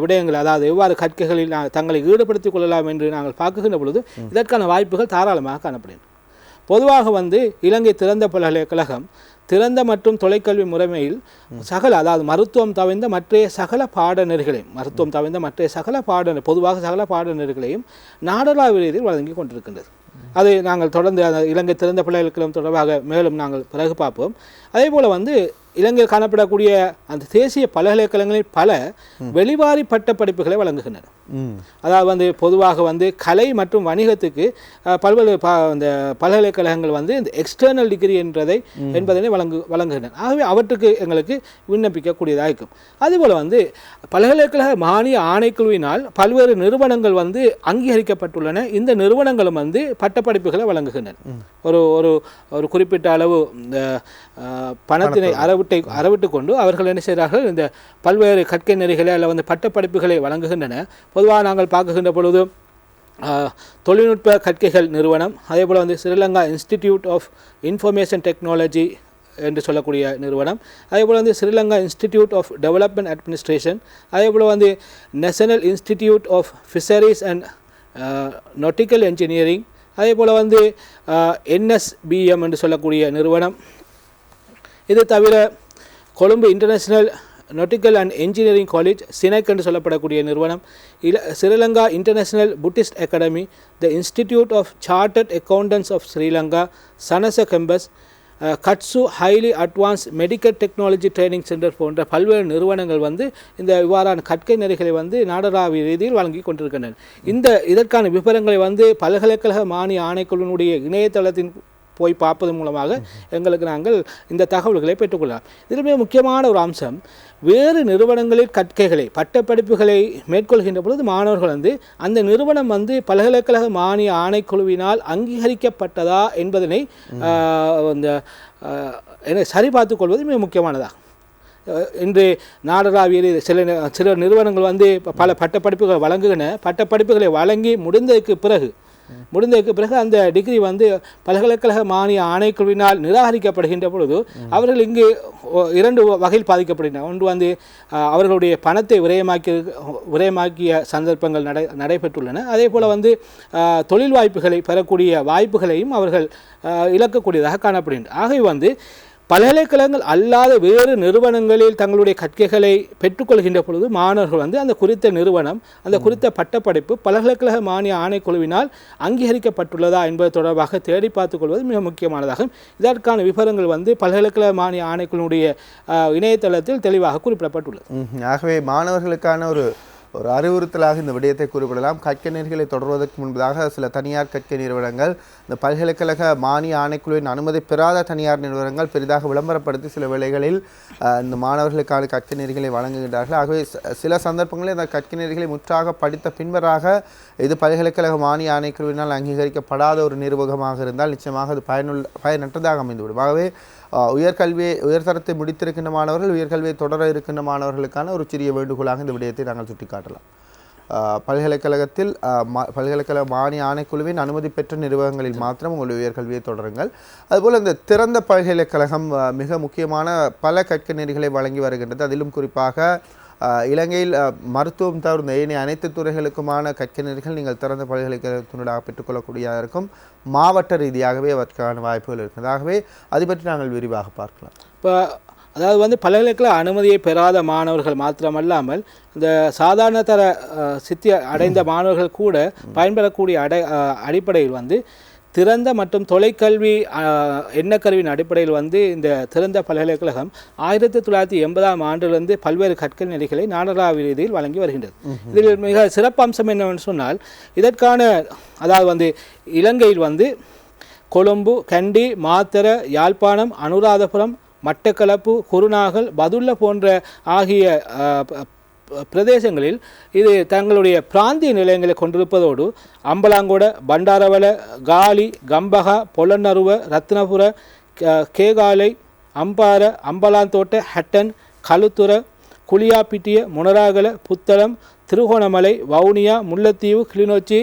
விடயங்கள், அதாவது எவ்வாறு கற்கைகளில் தங்களை ஈடுபடுத்திக் கொள்ளலாம் என்று நாங்கள் பார்க்குகின்ற பொழுது இதற்கான வாய்ப்புகள் தாராளமாக காணப்படுகின்றன. பொதுவாக வந்து இலங்கை திறந்த பல்கலைக்கழகம் திறந்த மற்றும் தொலைக்கல்வி முறைமையில் அதாவது மருத்துவம் தவிர்ந்த மற்ற சகல பாடநெறிகளையும் நாடளாவிய ரீதியில் வழங்கி கொண்டிருக்கின்றது. அதை நாங்கள் தொடர்ந்து இலங்கை திறந்த பல்கலைக்கழகம் தொடர்பாக மேலும் நாங்கள் பிறகு பார்ப்போம். அதே போல் வந்து இலங்கையில் காணப்படக்கூடிய அந்த தேசிய பல்கலைக்கழகங்களில் பல வெளிவாரி பட்ட படிப்புகளை வழங்குகின்றன. அதாவது வந்து பொதுவாக வந்து கலை மற்றும் வணிகத்துக்கு பல்வேறு இந்த பல்கலைக்கழகங்கள் வந்து இந்த எக்ஸ்டர்னல் டிகிரி என்பதனை வழங்குகின்றன. ஆகவே அவற்றுக்கு எங்களுக்கு விண்ணப்பிக்கக்கூடியதாக இருக்கும். அதுபோல் வந்து பல்கலைக்கழக மானிய ஆணைக்குழுவினால் பல்வேறு நிறுவனங்கள் வந்து அங்கீகரிக்கப்பட்டுள்ளன. இந்த நிறுவனங்களும் வந்து பட்டப்படிப்புகளை வழங்குகின்றன. ஒரு குறிப்பிட்ட அளவு இந்த பணத்தினை அறவிட்டு கொண்டு அவர்கள் என்ன செய்கிறார்கள், இந்த பல்வேறு கற்கை நெறிகளை அல்ல வந்து பட்டப்படிப்புகளை வழங்குகின்றன. பொதுவாக நாங்கள் பார்க்குகின்ற பொழுது தொழில்நுட்ப கற்கைகள் நிறுவனம், அதே போல் வந்து Sri Lanka institute of information technology என்று சொல்லக்கூடிய நிறுவனம், அதேபோல் வந்து Sri Lanka institute of development administration, அதேபோல் வந்து national institute of fisheries and nautical engineering, அதேபோல் வந்து NSBM என்று சொல்லக்கூடிய நிறுவனம். இது தவிர Colombo international nautical and engineering college CINEC என்று சொல்லப்படக்கூடிய நிறுவனம், Sri Lanka international Buddhist academy, the institute of chartered accountants of Sri Lanka, Sanasa campus, கட்சு highly advance medical technology training centre போன்ற பல்வேறு நிறுவனங்கள் வந்து இந்த இவ்வாறான கற்கை நெறிகளை வந்து நாடளாவிய ரீதியில் வழங்கி கொண்டிருக்கின்றன. இதற்கான விவரங்களை வந்து பல்கலைக்கழக மானிய ஆணைக்குழுவினுடைய இணையதளத்தின் போய் பார்ப்பது மூலமாக எங்களுக்கு நாங்கள் இந்த தகவல்களை பெற்றுக்கொள்ளலாம். இதில் மிக முக்கியமான ஒரு அம்சம், வேறு நிறுவனங்களில் கற்கைகளை பட்டப்படிப்புகளை மேற்கொள்கின்ற பொழுது மாணவர்கள் வந்து அந்த நிறுவனம் வந்து பல்கலைக்கழக மானிய ஆணைக்குழுவினால் அங்கீகரிக்கப்பட்டதா என்பதனை சரிபார்த்து கொள்வது மிக முக்கியமானதாகும். இன்று நாடளாவிய சில நிறுவனங்கள் வந்து பல பட்டப்படிப்புகள் வழங்குகின்றன. பட்டப்படிப்புகளை வழங்கி முடிந்ததுக்கு பிறகு அந்த டிகிரி வந்து பல்கலைக்கழக மானிய ஆணைக்குழுவினால் நிராகரிக்கப்படுகின்ற பொழுது அவர்கள் இங்கு 2 வகையில் பாதிக்கப்படுகின்றனர். ஒன்று வந்து அவர்களுடைய பணத்தை விரயமாக்கிய சந்தர்ப்பங்கள் நடைபெற்றுள்ளன. அதே போல் வந்து தொழில் வாய்ப்புகளை பெறக்கூடிய வாய்ப்புகளையும் அவர்கள் இழக்கக்கூடியதாக காணப்படுகின்றனர். ஆகவே வந்து பல்கலைக்கழகங்கள் அல்லாத வேறு நிறுவனங்களில் தங்களுடைய கற்கைகளை பெற்றுக்கொள்கின்ற பொழுது மாணவர்கள் வந்து அந்த குறித்த நிறுவனம் அந்த குறித்த பட்டப்படிப்பு பல்கலைக்கழக மானிய ஆணைக்குழுவினால் அங்கீகரிக்கப்பட்டுள்ளதா என்பது தொடர்பாக தேடி பார்த்துக் கொள்வது மிக முக்கியமானதாகும். இதற்கான விவரங்கள் வந்து பல்கலைக்கழக மானிய ஆணைக்குழுவினுடைய இணையதளத்தில் தெளிவாக குறிப்பிடப்பட்டுள்ளது. ஆகவே மாணவர்களுக்கான ஒரு அறிவுறுத்தலாக இந்த விடயத்தை குறிப்பிடலாம். கற்கை நெறிகளை தொடர்வதற்கு முன்பதாக சில தனியார் கற்கை நிறுவனங்கள் இந்த பல்கலைக்கழக மானிய ஆணைக்குழுவின் அனுமதி பெறாத தனியார் நிறுவனங்கள் பெரிதாக விளம்பரப்படுத்தி சில வேளைகளில் இந்த மாணவர்களுக்கான கற்கை நெறிகளை வழங்குகின்றார்கள். ஆகவே சில சந்தர்ப்பங்களில் இந்த கற்கை நெறிகளை முற்றாக படித்த பின்பராக இது பல்கலைக்கழக மானிய ஆணைக்குழுவினால் அங்கீகரிக்கப்படாத ஒரு நிறுவனமாக இருந்தால் நிச்சயமாக அது பயனற்றதாக அமைந்துவிடும். ஆகவே உயர்தரத்தை முடித்திருக்கின்ற மாணவர்கள் உயர்கல்வியை தொடர இருக்கின்ற மாணவர்களுக்கான ஒரு சிறிய வேண்டுகோளாக இந்த விடயத்தை நாங்கள் சுட்டிக்காட்டலாம். பல்கலைக்கழக மானிய ஆணைக்குழுவின் அனுமதி பெற்ற நிறுவனங்களில் மாத்திரம் உங்களுடைய உயர்கல்வியை தொடருங்கள். அதுபோல் இந்த திறந்த பல்கலைக்கழகம் மிக முக்கியமான பல கற்கை நெறிகளை வழங்கி வருகின்றது. அதிலும் குறிப்பாக இலங்கையில் மருத்துவம் தவிர்த்த ஏனைய அனைத்து துறைகளுக்குமான கற்கை நெறிகள் நீங்கள் திறந்த பல்கலைக்கழகத்தினூடாக பெற்றுக்கொள்ளக்கூடியதாக இருக்கும். மாவட்ட ரீதியாகவே அவற்றுக்கான வாய்ப்புகள் இருக்குது. ஆகவே அதை பற்றி நாங்கள் விரிவாக பார்க்கலாம். இப்போ அதாவது வந்து பல்கலைக்கழக அனுமதியை பெறாத மாணவர்கள் மாத்திரமல்லாமல் இந்த சாதாரண தர சித்தி அடைந்த மாணவர்கள் கூட பயன்பெறக்கூடிய அடிப்படையில் வந்து திறந்த மற்றும் தொலைக்கல்வி எண்ணக்கருவின் அடிப்படையில் வந்து இந்த திறந்த பல்கலைக்கழகம் 1980ஆம் ஆண்டிலிருந்து பல்வேறு கற்கை நெறிகளை நாடளாவிய ரீதியில் வழங்கி வருகின்றது. இதில் மிக சிறப்பம்சம் என்னவென்று சொன்னால் இதற்கான அதாவது வந்து இலங்கையில் வந்து கொழும்பு, கண்டி, மாத்தர, யாழ்ப்பாணம், அனுராதபுரம், மட்டக்களப்பு, குருநாகல், பதுல்ல போன்ற ஆகிய பிரதேசங்களில் இது தங்களுடைய பிராந்திய நிலையங்களை கொண்டிருப்பதோடு அம்பலாங்கொட, பண்டாரவள, காலி, கம்பகா, பொலன்னருவ, ரத்னபுர, கேகாலை, அம்பார, அம்பலாந்தோட்ட, ஹட்டன், களுத்துற, குளியாப்பிட்டிய, முனராகல, புத்தளம், திருகோணமலை, வவுனியா, முல்லைத்தீவு, கிளிநொச்சி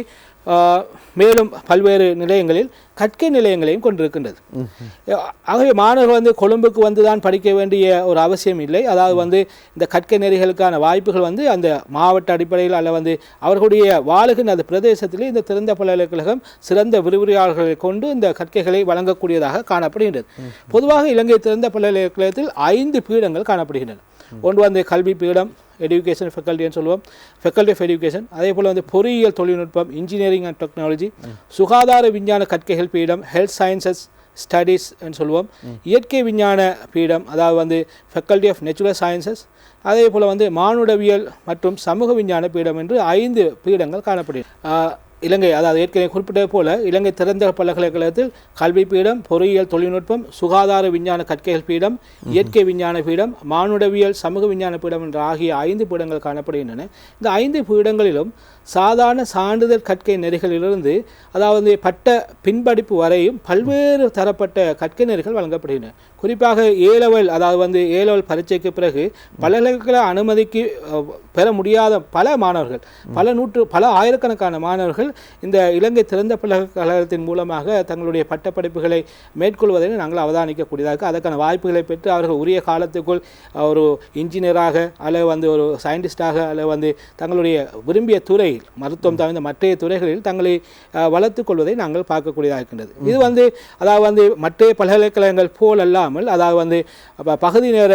மேலும் பல்வேறு நிலையங்களில் கற்கை நிலையங்களையும் கொண்டிருக்கின்றது. ஆகவே மாணவர்கள் வந்து கொழும்புக்கு வந்து தான் படிக்க வேண்டிய ஒரு அவசியம் இல்லை. அதாவது வந்து இந்த கற்கை நெறிகளுக்கான வாய்ப்புகள் வந்து அந்த மாவட்ட அடிப்படையில் அல்ல வந்து அவர்களுடைய வாழுகின்ற அந்த பிரதேசத்திலே இந்த திறந்த பல்கலைக்கழகம் சிறந்த விரிவுரையாளர்களை கொண்டு இந்த கற்கைகளை வழங்கக்கூடியதாக காணப்படுகின்றது. பொதுவாக இலங்கை திறந்த பல்கலைக்கழகத்தில் 5 பீடங்கள் காணப்படுகின்றன. ஒன்று வந்து கல்வி பீடம், எஜுகேஷன் ஃபெக்கல்ட்டின்னு சொல்லுவோம், ஃபெக்கல்ட்டி ஆஃப் எஜுகேஷன். அதே போல் வந்து பொறியியல் தொழில்நுட்பம், இன்ஜினியரிங் அண்ட் டெக்னாலஜி, சுகாதார விஞ்ஞான கற்கைகள் பீடம், ஹெல்த் சயின்சஸ் ஸ்டடீஸ் சொல்லுவோம், இயற்கை விஞ்ஞான பீடம், அதாவது வந்து ஃபெக்கல்ட்டி ஆஃப் நேச்சுரல் சயின்சஸ், அதே போல் வந்து மானுடவியல் மற்றும் சமூக விஞ்ஞான பீடம் என்று 5 பீடங்கள் காணப்படுகிறது. இலங்கை அதாவது ஏற்கனவே குறிப்பிட்டது போல இலங்கை திறந்த பல்கலைக்கழகத்தில் கல்வி பீடம், பொறியியல் தொழில்நுட்பம், சுகாதார விஞ்ஞான கற்கைகள் பீடம், இயற்கை விஞ்ஞான பீடம், மானுடவியல் சமூக விஞ்ஞான பீடம் என்ற ஆகிய 5 பீடங்கள் காணப்படுகின்றன. இந்த 5 பீடங்களிலும் சாதாரண சான்றிதழ் கற்கை நெறிகளிலிருந்து அதாவது பட்ட பின்படிப்பு வரையும் பல்வேறு தரப்பட்ட கற்கை நெறிகள் வழங்கப்படுகின்றன. குறிப்பாக ஏலெவல் அதாவது வந்து ஏலெவல் பரீட்சைக்கு பிறகு பல்கலைக்கழக அனுமதிக்கு பெற முடியாத பல மாணவர்கள் பல ஆயிரக்கணக்கான மாணவர்கள் மாணவர்கள் இந்த இலங்கை திறந்த பல்கலைக்கழகத்தின் மூலமாக தங்களுடைய பட்டப்படிப்புகளை மேற்கொள்வதை நாங்கள் அவதானிக்கக்கூடியதாக அதற்கான வாய்ப்புகளை பெற்று அவர்கள் உரிய காலத்துக்குள் ஒரு இன்ஜினியராக அல்லது வந்து ஒரு சயின்டிஸ்டாக அல்லது வந்து தங்களுடைய விரும்பிய துறையில் மருத்துவம் தவிர்த்த மற்ற துறைகளில் தங்களை வளர்த்து கொள்வதை நாங்கள் பார்க்கக்கூடியதாக இருக்கின்றது. இது வந்து அதாவது வந்து மற்ற பல்கலைக்கழகங்கள் போல் அல்லாமல் அதாவது வந்து பகுதி நேர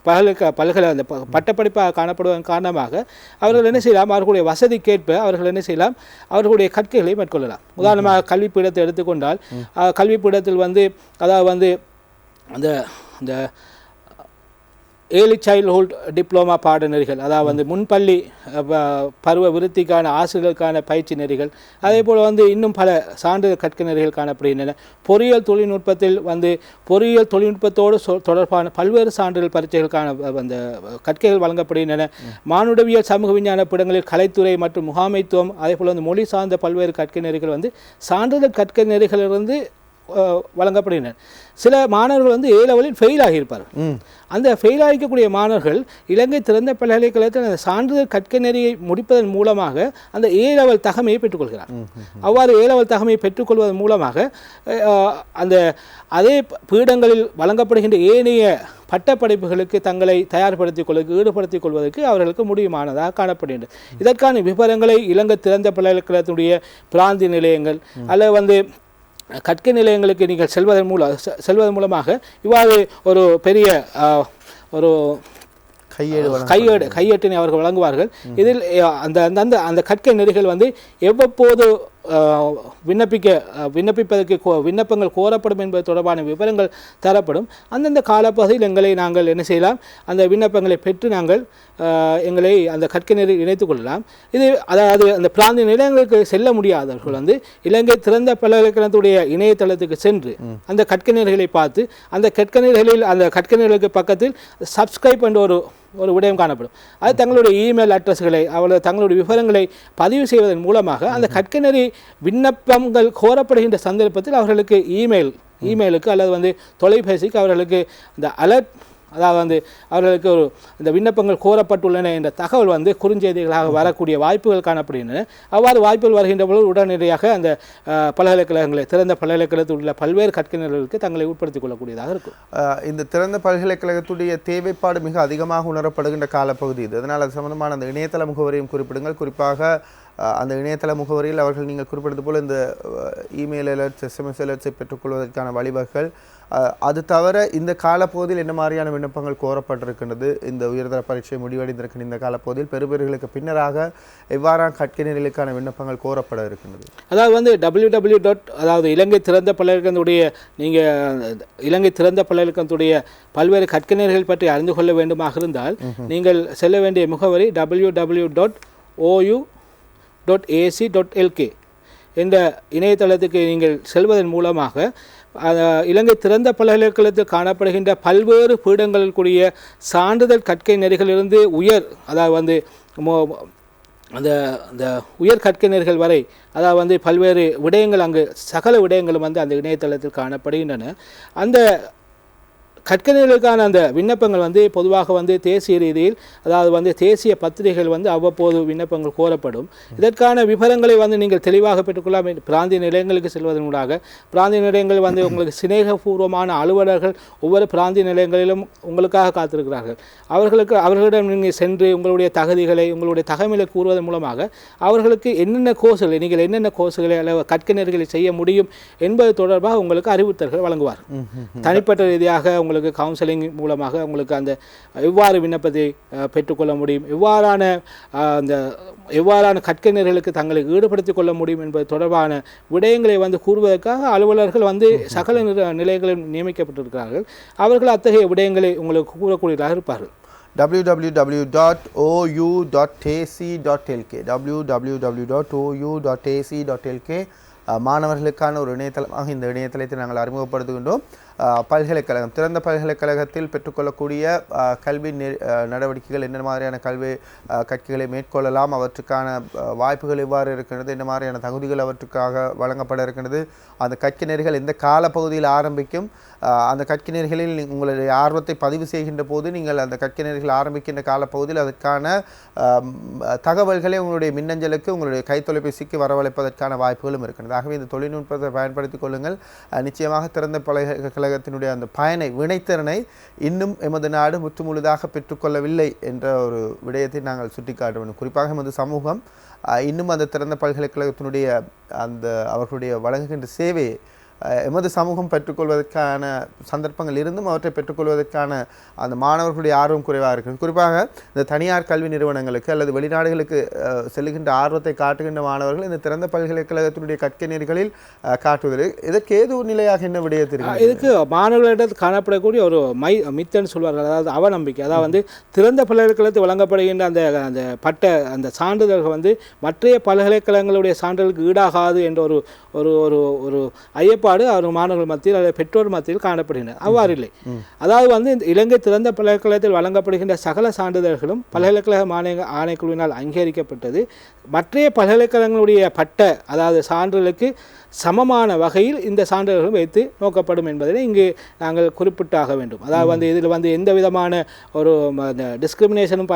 பல்கலை அந்த பட்டப்படிப்பாக காணப்படுவதன் காரணமாக அவர்கள் என்ன செய்யலாம், அவர்களுடைய வசதிக்கேற்ப அவர்கள் என்ன செய்யலாம், அவர்களுடைய கற்கைகளை மேற்கொள்ளலாம். உதாரணமாக கல்விப்பீடத்தை எடுத்துக்கொண்டால் கல்விப்பீடத்தில் வந்து அதாவது வந்து அந்த அந்த ஏர்லி சைல்ட்ஹுட் டிப்ளமா பாடநெறிகள் அதாவது வந்து முன்பள்ளி பருவ விருத்திக்கான ஆசிரியர்களுக்கான பயிற்சி நெறிகள் அதே போல் வந்து இன்னும் பல சான்றிதழ் கற்கை நெறிகள் காணப்படுகின்றன. பொறியியல் தொழில்நுட்பத்தில் வந்து பொறியியல் தொழில்நுட்பத்தோடு தொடர்பான பல்வேறு சான்றிதழ் பரீட்சைகளுக்கான அந்த கற்கைகள் வழங்கப்படுகின்றன. மானுடவியல் சமூக விஞ்ஞான பிடங்களில் கலைத்துறை மற்றும் முகாமைத்துவம் அதே போல் வந்து மொழி சார்ந்த பல்வேறு கற்கை நெறிகள் வந்து சான்றிதழ் கற்கை நெறிகளிலிருந்து வழங்கப்படுகின்றன. சில மாணவர்கள் வந்து A-லெவலில் ஃபெயில் ஆகியிருப்பார்கள். அந்த ஃபெயில் ஆகிக்கக்கூடிய மாணவர்கள் இலங்கை திறந்த பல்கலைக்கழகத்தில் அந்த சான்றிதழ் கற்கை நெறியை முடிப்பதன் மூலமாக அந்த A-லெவல் தகமையை பெற்றுக்கொள்கிறார். அவ்வாறு A-லெவல் தகமையை பெற்றுக்கொள்வதன் மூலமாக அந்த அதே பீடங்களில் வழங்கப்படுகின்ற ஏனைய பட்டப்படிப்புகளுக்கு தங்களை தயார்படுத்திக் கொள்வதற்கு ஈடுபடுத்திக் கொள்வதற்கு அவர்களுக்கு முடியுமானதாக காணப்படுகின்றது. இதற்கான விவரங்களை இலங்கை திறந்த பல்கலைக்கழகத்துடைய பிராந்திய நிலையங்கள் அல்லது வந்து கற்கை நிலையங்களுக்கு நீங்கள் செல்வதன் மூலமாக இவ்வாறு ஒரு பெரிய ஒரு கையேட்டினை அவர்கள் வழங்குவார்கள். இதில் அந்த கற்கை நெறிகள் வந்து எவ்வப்போது விண்ணப்பிப்பதற்கு விண்ணப்பங்கள் கோரப்படும் என்பது தொடர்பான விவரங்கள் தரப்படும். அந்தந்த காலப்பகுதியில் நாங்கள் என்ன செய்யலாம், அந்த விண்ணப்பங்களை பெற்று நாங்கள் எங்களை அந்த கற்கை நெறி இணைத்துக் கொள்ளலாம். இது அதாவது அந்த பிராந்திய நிலையங்களுக்கு செல்ல முடியாதவர்கள் வந்து இலங்கை திறந்த பல்கலைக்கழகத்துடைய இணையதளத்துக்கு சென்று அந்த கற்கை நெறிகளை பார்த்து அந்த கற்கை நெறிகளில் அந்த கற்கை நெறிகளுக்கு பக்கத்தில் சப்ஸ்கிரைப் என்ற ஒரு விடயம் காணப்படும். அது தங்களுடைய இமெயில் அட்ரஸ்களை அவர்கள் தங்களுடைய விவரங்களை பதிவு செய்வதன் மூலமாக அந்த கற்கை நெறி விண்ணப்பங்கள் கோரப்படுகின்ற சந்தர்ப்பத்தில் அவர்களுக்கு இமெயிலுக்கு அல்லது வந்து தொலைபேசிக்கு அவர்களுக்கு அந்த அலர்ட் அதாவது வந்து அவர்களுக்கு ஒரு இந்த விண்ணப்பங்கள் கோரப்பட்டுள்ளன என்ற தகவல் வந்து குறுஞ்செய்திகளாக வரக்கூடிய வாய்ப்புகள் காணப்படுகின்றன. அவ்வாறு வாய்ப்புகள் வருகின்ற பொழுது உடனடியாக அந்த பல்கலைக்கழகங்களை திறந்த பல்கலைக்கழகத்தில் உள்ள பல்வேறு கற்கை நெறிகளுக்கு தங்களை உட்படுத்திக் கொள்ளக்கூடியதாக இருக்கும். இந்த திறந்த பல்கலைக்கழகத்துடைய தேவைப்பாடு மிக அதிகமாக உணரப்படுகின்ற காலப்பகுதி இது. அதனால் அது சம்பந்தமான அந்த இணையதள முகவரியும் குறிப்பிடுங்கள். குறிப்பாக அந்த இணையதள முகவரியில் அவர்கள் நீங்கள் குறிப்பிட்டது போல் இந்த இமெயில் அலர்ட்ஸ் SMS அலர்ட்ஸை பெற்றுக்கொள்வதற்கான வழிவகைகள் அது தவிர இந்த காலப்பகுதியில் என்ன மாதிரியான விண்ணப்பங்கள் கோரப்பட்டிருக்கின்றது, இந்த உயர்தர பரீட்சை முடிவடைந்திருக்கின்ற இந்த காலப்பகுதியில் பெறுபேறுகளுக்கு பின்னராக எவ்வாறான கற்கை நெறிகளுக்கான விண்ணப்பங்கள் கோரப்பட இருக்கின்றது? அதாவது வந்து www. அதாவது இலங்கை திறந்த பல்கலைக்கழகத்துடைய நீங்கள் இலங்கை திறந்த பல்கலைக்கழகத்துடைய பல்வேறு கற்கை நெறிகள் பற்றி அறிந்து கொள்ள வேண்டுமாக இருந்தால் நீங்கள் செல்ல வேண்டிய முகவரி www.ou.ac.lk என்ற இணையதளத்துக்கு நீங்கள் செல்வதன் மூலமாக இலங்கை திறந்த பல்கலைக்கழகத்தில் காணப்படுகின்ற பல்வேறு பீடங்களில் கூடிய சான்றிதழ் கற்கை நெறிகளிலிருந்து அதாவது வந்து அந்த உயர் கற்கை நெறிகள் வரை அதாவது வந்து பல்வேறு விடயங்கள் அங்கு சகல விடயங்களும் வந்து அந்த இணையதளத்தில் காணப்படுகின்றன. அந்த கற்கனைகளுக்கான அந்த விண்ணப்பங்கள் வந்து பொதுவாக வந்து தேசிய ரீதியில் அதாவது வந்து தேசிய பத்திரிகைகள் வந்து அவ்வப்போது விண்ணப்பங்கள் கோரப்படும். இதற்கான விவரங்களை வந்து நீங்கள் தெளிவாக பெற்றுக்கொள்ளலாம். பிராந்திய நிலையங்களுக்கு செல்வதன் மூலமாக பிராந்திய நிலையங்கள் வந்து உங்களுக்கு சிநேகபூர்வமான அலுவலர்கள் ஒவ்வொரு பிராந்திய நிலையங்களிலும் உங்களுக்காக காத்திருக்கிறார்கள். அவர்களிடம் நீங்கள் சென்று உங்களுடைய தகுதிகளை உங்களுடைய தகவலை கூறுவதன் மூலமாக அவர்களுக்கு என்னென்ன கோர்ஸ்களை நீங்கள் என்னென்ன கோர்ஸ்களை அல்லது கற்கை நெறிகளை செய்ய முடியும் என்பது தொடர்பாக உங்களுக்கு அறிவுறுத்தல்கள் வழங்குவார். தனிப்பட்ட ரீதியாக உங்களுக்கு கவுன்சிலிங் மூலமாக உங்களுக்கு அந்த எவ்வாறு விண்ணப்பத்தை பெற்றுக்கொள்ள முடியும், எவ்வாறான கற்கை நெறிகளுக்கு தங்களை ஈடுபடுத்திக் கொள்ள முடியும் என்பது தொடர்பான விடயங்களை வந்து கூறுவதற்காக அலுவலர்கள் வந்து சகல நிலையங்களில் நியமிக்கப்பட்டிருக்கிறார்கள். அவர்கள் அத்தகைய விடயங்களை உங்களுக்கு கூறக்கூடியதாக இருப்பார்கள். www.ou.ac.lk www.ou.ac.lk மாணவர்களுக்கான ஒரு இணையதளமாக இந்த இணையதளத்தை நாங்கள் அறிமுகப்படுத்துகின்றோம். பல்கலைக்கழகம் திறந்த பல்கலைக்கழகத்தில் பெற்றுக்கொள்ளக்கூடிய கல்வி நடவடிக்கைகள் என்ன மாதிரியான கல்வி கற்கைகளை மேற்கொள்ளலாம், அவற்றுக்கான வாய்ப்புகள் எவ்வாறு இருக்கின்றது, என்ன மாதிரியான தகுதிகள் அவற்றுக்காக வழங்கப்பட இருக்கின்றது, அந்த கற்கை நெறிகள் எந்த காலப்பகுதியில் ஆரம்பிக்கும், அந்த கற்கை நெறிகளில் உங்களுடைய ஆர்வத்தை பதிவு செய்கின்ற போது நீங்கள் அந்த கற்கை நெறிகள் ஆரம்பிக்கின்ற காலப்பகுதியில் அதற்கான தகவல்களை உங்களுடைய மின்னஞ்சலுக்கு உங்களுடைய கைத்தொலைபேசிக்கு வரவழைப்பதற்கான வாய்ப்புகளும் இருக்கின்றது. ஆகவே இந்த தொழில்நுட்பத்தை பயன்படுத்திக் கொள்ளுங்கள். நிச்சயமாக திறந்த பல்கலைக்கழகத்தினுடைய அந்த பயனை வினைத்திறனை இன்னும் எமது நாடு முற்றுமுழுதாக பெற்றுக்கொள்ளவில்லை என்ற ஒரு விடயத்தை நாங்கள் சுட்டிக்காட்ட வேண்டும். குறிப்பாக எமது சமூகம் இன்னும் அந்த திறந்த பல்கலைக்கழகத்தினுடைய அந்த அவர்களுடைய வழங்குகின்ற சேவையை எமது சமூகம் பெற்றுக்கொள்வதற்கான சந்தர்ப்பங்கள் இருந்தும் அவற்றை பெற்றுக்கொள்வதற்கான அந்த மாணவர்களுடைய ஆர்வம் குறைவாக இருக்கிறது. குறிப்பாக இந்த தனியார் கல்வி நிறுவனங்களுக்கு அல்லது வெளிநாடுகளுக்கு செல்லுகின்ற ஆர்வத்தை காட்டுகின்ற மாணவர்கள் இந்த திறந்த பல்கலைக்கழகத்தினுடைய கற்கை நெறிகளில் காட்டுவது இதற்கு ஏதோ நிலையாக என்ன விடயத்திற்கு இதுக்கு மாணவர்களிடம் காணப்படக்கூடிய ஒரு மித்தன்னு சொல்வார்கள், அதாவது அவநம்பிக்கை. அதாவது திறந்த பல்கலைக்கழகத்தில் வழங்கப்படுகின்ற அந்த அந்த பட்ட அந்த சான்றிதழ்கள் மற்றைய பல்கலைக்கழகங்களுடைய சான்றிதழுக்கு ஈடாகாது என்ற ஒரு ஒரு ஒரு ஐயப்பா மாணவர்கள் மத்தியில் அல்லது பெற்றோர் மத்தியில் காணப்படுகின்றன. அவ்வாறு இல்லை. அதாவது இந்த இலங்கை திறந்த பல்கலைக்கழகத்தில் வழங்கப்படுகின்ற சகல சான்றிதழ்களும் பல்கலைக்கழக ஆணைக்குழுவினால் அங்கீகரிக்கப்பட்டது. மற்றைய பல்கலைக்கழகங்களுடைய பட்ட அதாவது சான்றிதழுக்கு சமமான வகையில் இந்த சான்றிதழ்களும் வைத்து நோக்கப்படும் என்பதை இங்கு நாங்கள் குறிப்பிட்டாக வேண்டும். அதாவது இதில் எந்த விதமான ஒரு டிஸ்கிரிமினேஷனும்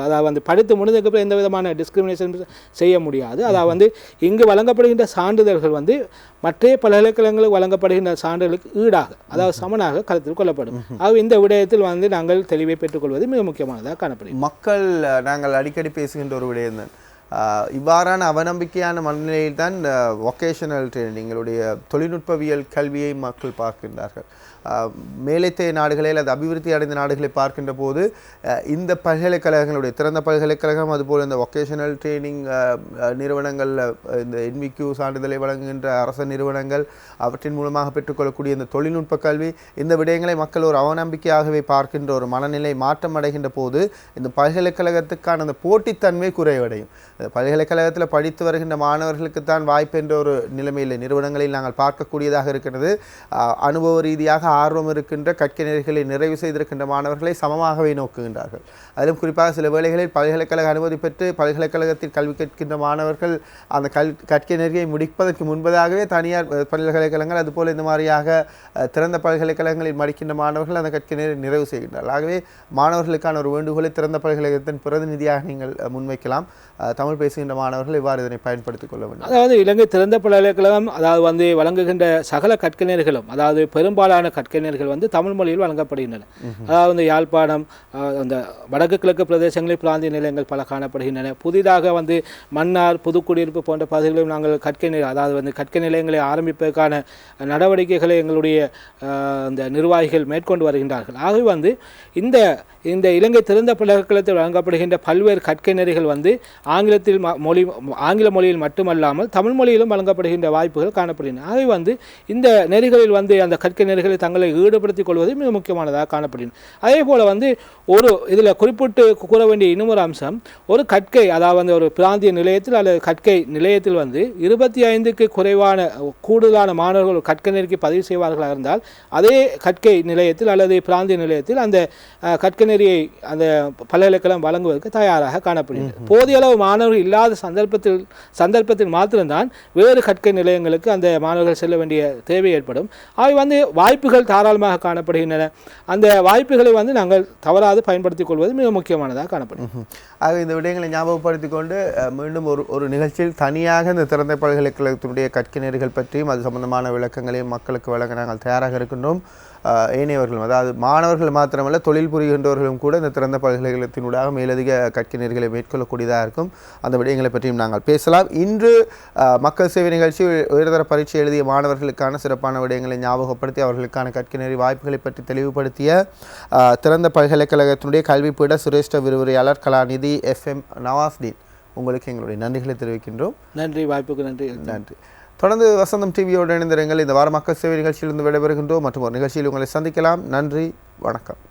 அதாவது படித்து முடிந்ததுக்கு எந்த விதமான டிஸ்கிரிமினேஷன் செய்ய முடியாது. அதாவது இங்கு வழங்கப்படுகின்ற சான்றிதழ்கள் மற்றைய பல்கலைக்கழகங்களுக்கு வழங்கப்படுகின்ற சான்றிதழுக்கு ஈடாக அதாவது சமனாக கருத்தில் கொள்ளப்படும். ஆக இந்த விடயத்தில் நாங்கள் தெளிவை பெற்றுக்கொள்வது மிக முக்கியமானதாக காணப்படும். மக்கள் நாங்கள் அடிக்கடி பேசுகின்ற ஒரு விடயம் தான் இவ்வாறான அவநம்பிக்கையான மனநிலையில் தான் வொகேஷனல் ட்ரெயினிங்களுடைய தொழில்நுட்பவியல் கல்வியை மக்கள் பார்க்கின்றார்கள். மேலைத்தேய நாடுகளை அல்லது அபிவிருத்தி அடைந்த நாடுகளை பார்க்கின்ற போது இந்த பல்கலைக்கழகங்களுடைய திறந்த பல்கலைக்கழகம் அதுபோல் இந்த வொகேஷனல் ட்ரெயினிங் நிறுவனங்கள் இந்த NVQ சான்றிதழை வழங்குகின்ற அரச நிறுவனங்கள் அவற்றின் மூலமாக பெற்றுக்கொள்ளக்கூடிய இந்த தொழில்நுட்ப கல்வி இந்த விடயங்களை மக்கள் ஒரு அவநம்பிக்கையாகவே பார்க்கின்ற ஒரு மனநிலை மாற்றம் அடைகின்ற போது இந்த பல்கலைக்கழகத்துக்கான அந்த போட்டித்தன்மை குறைவடையும். பல்கலைக்கழகத்தில் படித்து வருகின்ற மாணவர்களுக்கு தான் வாய்ப்பு என்ற ஒரு நிலைமையில் நிறுவனங்களில் நாங்கள் பார்க்கக்கூடியதாக இருக்கிறது. அனுபவ ரீதியாக ஆர்வம் இருக்கின்ற கற்கை நெறிகளை நிறைவு செய்திருக்கின்ற மாணவர்களை சமமாகவே நோக்குகின்றார்கள். அதிலும் குறிப்பாக சில வேளைகளில் பல்கலைக்கழக அனுமதி பெற்று பல்கலைக்கழகத்தில் கல்வி கற்கின்ற மாணவர்கள் அந்த கற்கை நெறியை முடிப்பதற்கு முன்பதாகவே தனியார் பல்கலைக்கழகங்கள் அதுபோல் இந்த மாதிரியாக திறந்த பல்கலைக்கழகங்களில் படிக்கின்ற மாணவர்கள் அந்த கற்கை நெறி நிறைவு செய்கின்றார்கள். ஆகவே மாணவர்களுக்கான ஒரு வேண்டுகோளை திறந்த பல்கலைக்கழகத்தின் பிரதிநிதியாக நீங்கள் முன்வைக்கலாம். தமிழ் பேசுகின்ற மாணவர்கள் இவ்வாறு இதனை பயன்படுத்திக் கொள்ள வேண்டும். அதாவது இலங்கை திறந்த பல்கலைக்கழகம் அதாவது வழங்குகின்ற சகல கற்கை நெறிகளும் அதாவது பெரும்பாலான கற்கை நெறிகள் தமிழ் மொழியில் வழங்கப்படுகின்றன. அதாவது யாழ்ப்பாணம் அந்த வடக்கு கிழக்கு பிரதேசங்களில் பிராந்திய நிலையங்கள் பல காணப்படுகின்றன. புதிதாக மன்னார் புதுக்குடியிருப்பு போன்ற பகுதிகளிலும் நாங்கள் கற்கை நிலை அதாவது கற்கை நிலையங்களை ஆரம்பிப்பதற்கான நடவடிக்கைகளை எங்களுடைய இந்த நிர்வாகிகள் மேற்கொண்டு வருகின்றார்கள். ஆகவே இந்த இந்த இலங்கை திறந்த பல்கலைக்கழகத்தில் வழங்கப்படுகின்ற பல்வேறு கற்கை நெறிகள் ஆங்கில மொழியில் மட்டுமல்லாமல் தமிழ் மொழியிலும் வழங்கப்படுகின்ற வாய்ப்புகள் காணப்படுகின்றன. ஆகவே இந்த நெறிகளில் அந்த கற்கை நெறிகளை தங்களை ஈடுபடுத்திக் கொள்வது மிக முக்கியமானதாக காணப்படுகிறது. அதே போல் ஒரு இதில் குறிப்பிட்டு கூற வேண்டிய இன்னொரு அம்சம், ஒரு கற்கை அதாவது ஒரு பிராந்திய நிலையத்தில் அல்லது கற்கை நிலையத்தில் 25க்கு குறைவான கூடுதலான மாணவர்கள் கற்கை நெறிக்கு பதிவு செய்வார்களாக இருந்தால் அதே கற்கை நிலையத்தில் அல்லது பிராந்திய நிலையத்தில் அந்த கற்கை நெறியை அந்த பல்கலைக்கழகம் வழங்குவதற்கு தயாராக காணப்படுகிறது. போதிய அளவு மாணவர்கள் இல்லாத சந்தர்ப்பத்தில் மாத்திரம்தான் வேறு கற்கை நிலையங்களுக்கு அந்த மாணவர்கள் செல்ல வேண்டிய தேவை ஏற்படும். அவை வாய்ப்புகள் தாராளமாக காணப்படுகின்றன. அந்த வாய்ப்புகளை நாங்கள் தவறாது பயன்படுத்திக் கொள்வது மிக முக்கியமானதாக காணப்படும். ஆக இந்த விடயங்களை ஞாபகப்படுத்திக் கொண்டு மீண்டும் ஒரு நிகழ்ச்சியில் தனியாக இந்த திறந்த பல்கலைக்கழகத்தினுடைய கற்கை நெறிகள் பற்றியும் அது சம்பந்தமான விளக்கங்களையும் மக்களுக்கு வழங்க நாங்கள் தயாராக இருக்கின்றோம். ஏனையவர்களும் அதாவது மாணவர்கள் மாத்திரமல்ல தொழில் புரிகின்றவர்களும் கூட இந்த திறந்த பல்கலைக்கழகத்தினூடாக மேலதிக கற்கை நெறிகளை மேற்கொள்ளக்கூடியதாக இருக்கும். அந்த விடயங்களை பற்றியும் நாங்கள் பேசலாம். இன்று மக்கள் சேவை நிகழ்ச்சி உயர்தர பரீட்சை எழுதிய மாணவர்களுக்கான சிறப்பான விடயங்களை ஞாபகப்படுத்தி அவர்களுக்கான கற்கை நெறி வாய்ப்புகளை பற்றி தெளிவுபடுத்திய திறந்த பல்கலைக்கழகத்தினுடைய கல்விப்பீட சிரேஷ்ட விரிவுரையாளர் கலாநிதி FM நவாஸ்தீன் உங்களுக்கு எங்களுடைய நன்றிகளை தெரிவிக்கின்றோம். நன்றி, வாய்ப்புக்கு நன்றி. நன்றி. தொடர்ந்து வசந்தம் டிவியோடு இணைந்திருங்கள். இந்த வார மக்கள் சேவை நிகழ்ச்சியிலிருந்து விடைபெறுகின்றோம். மற்றும் ஒரு நிகழ்ச்சியில் உங்களை சந்திக்கலாம். நன்றி, வணக்கம்.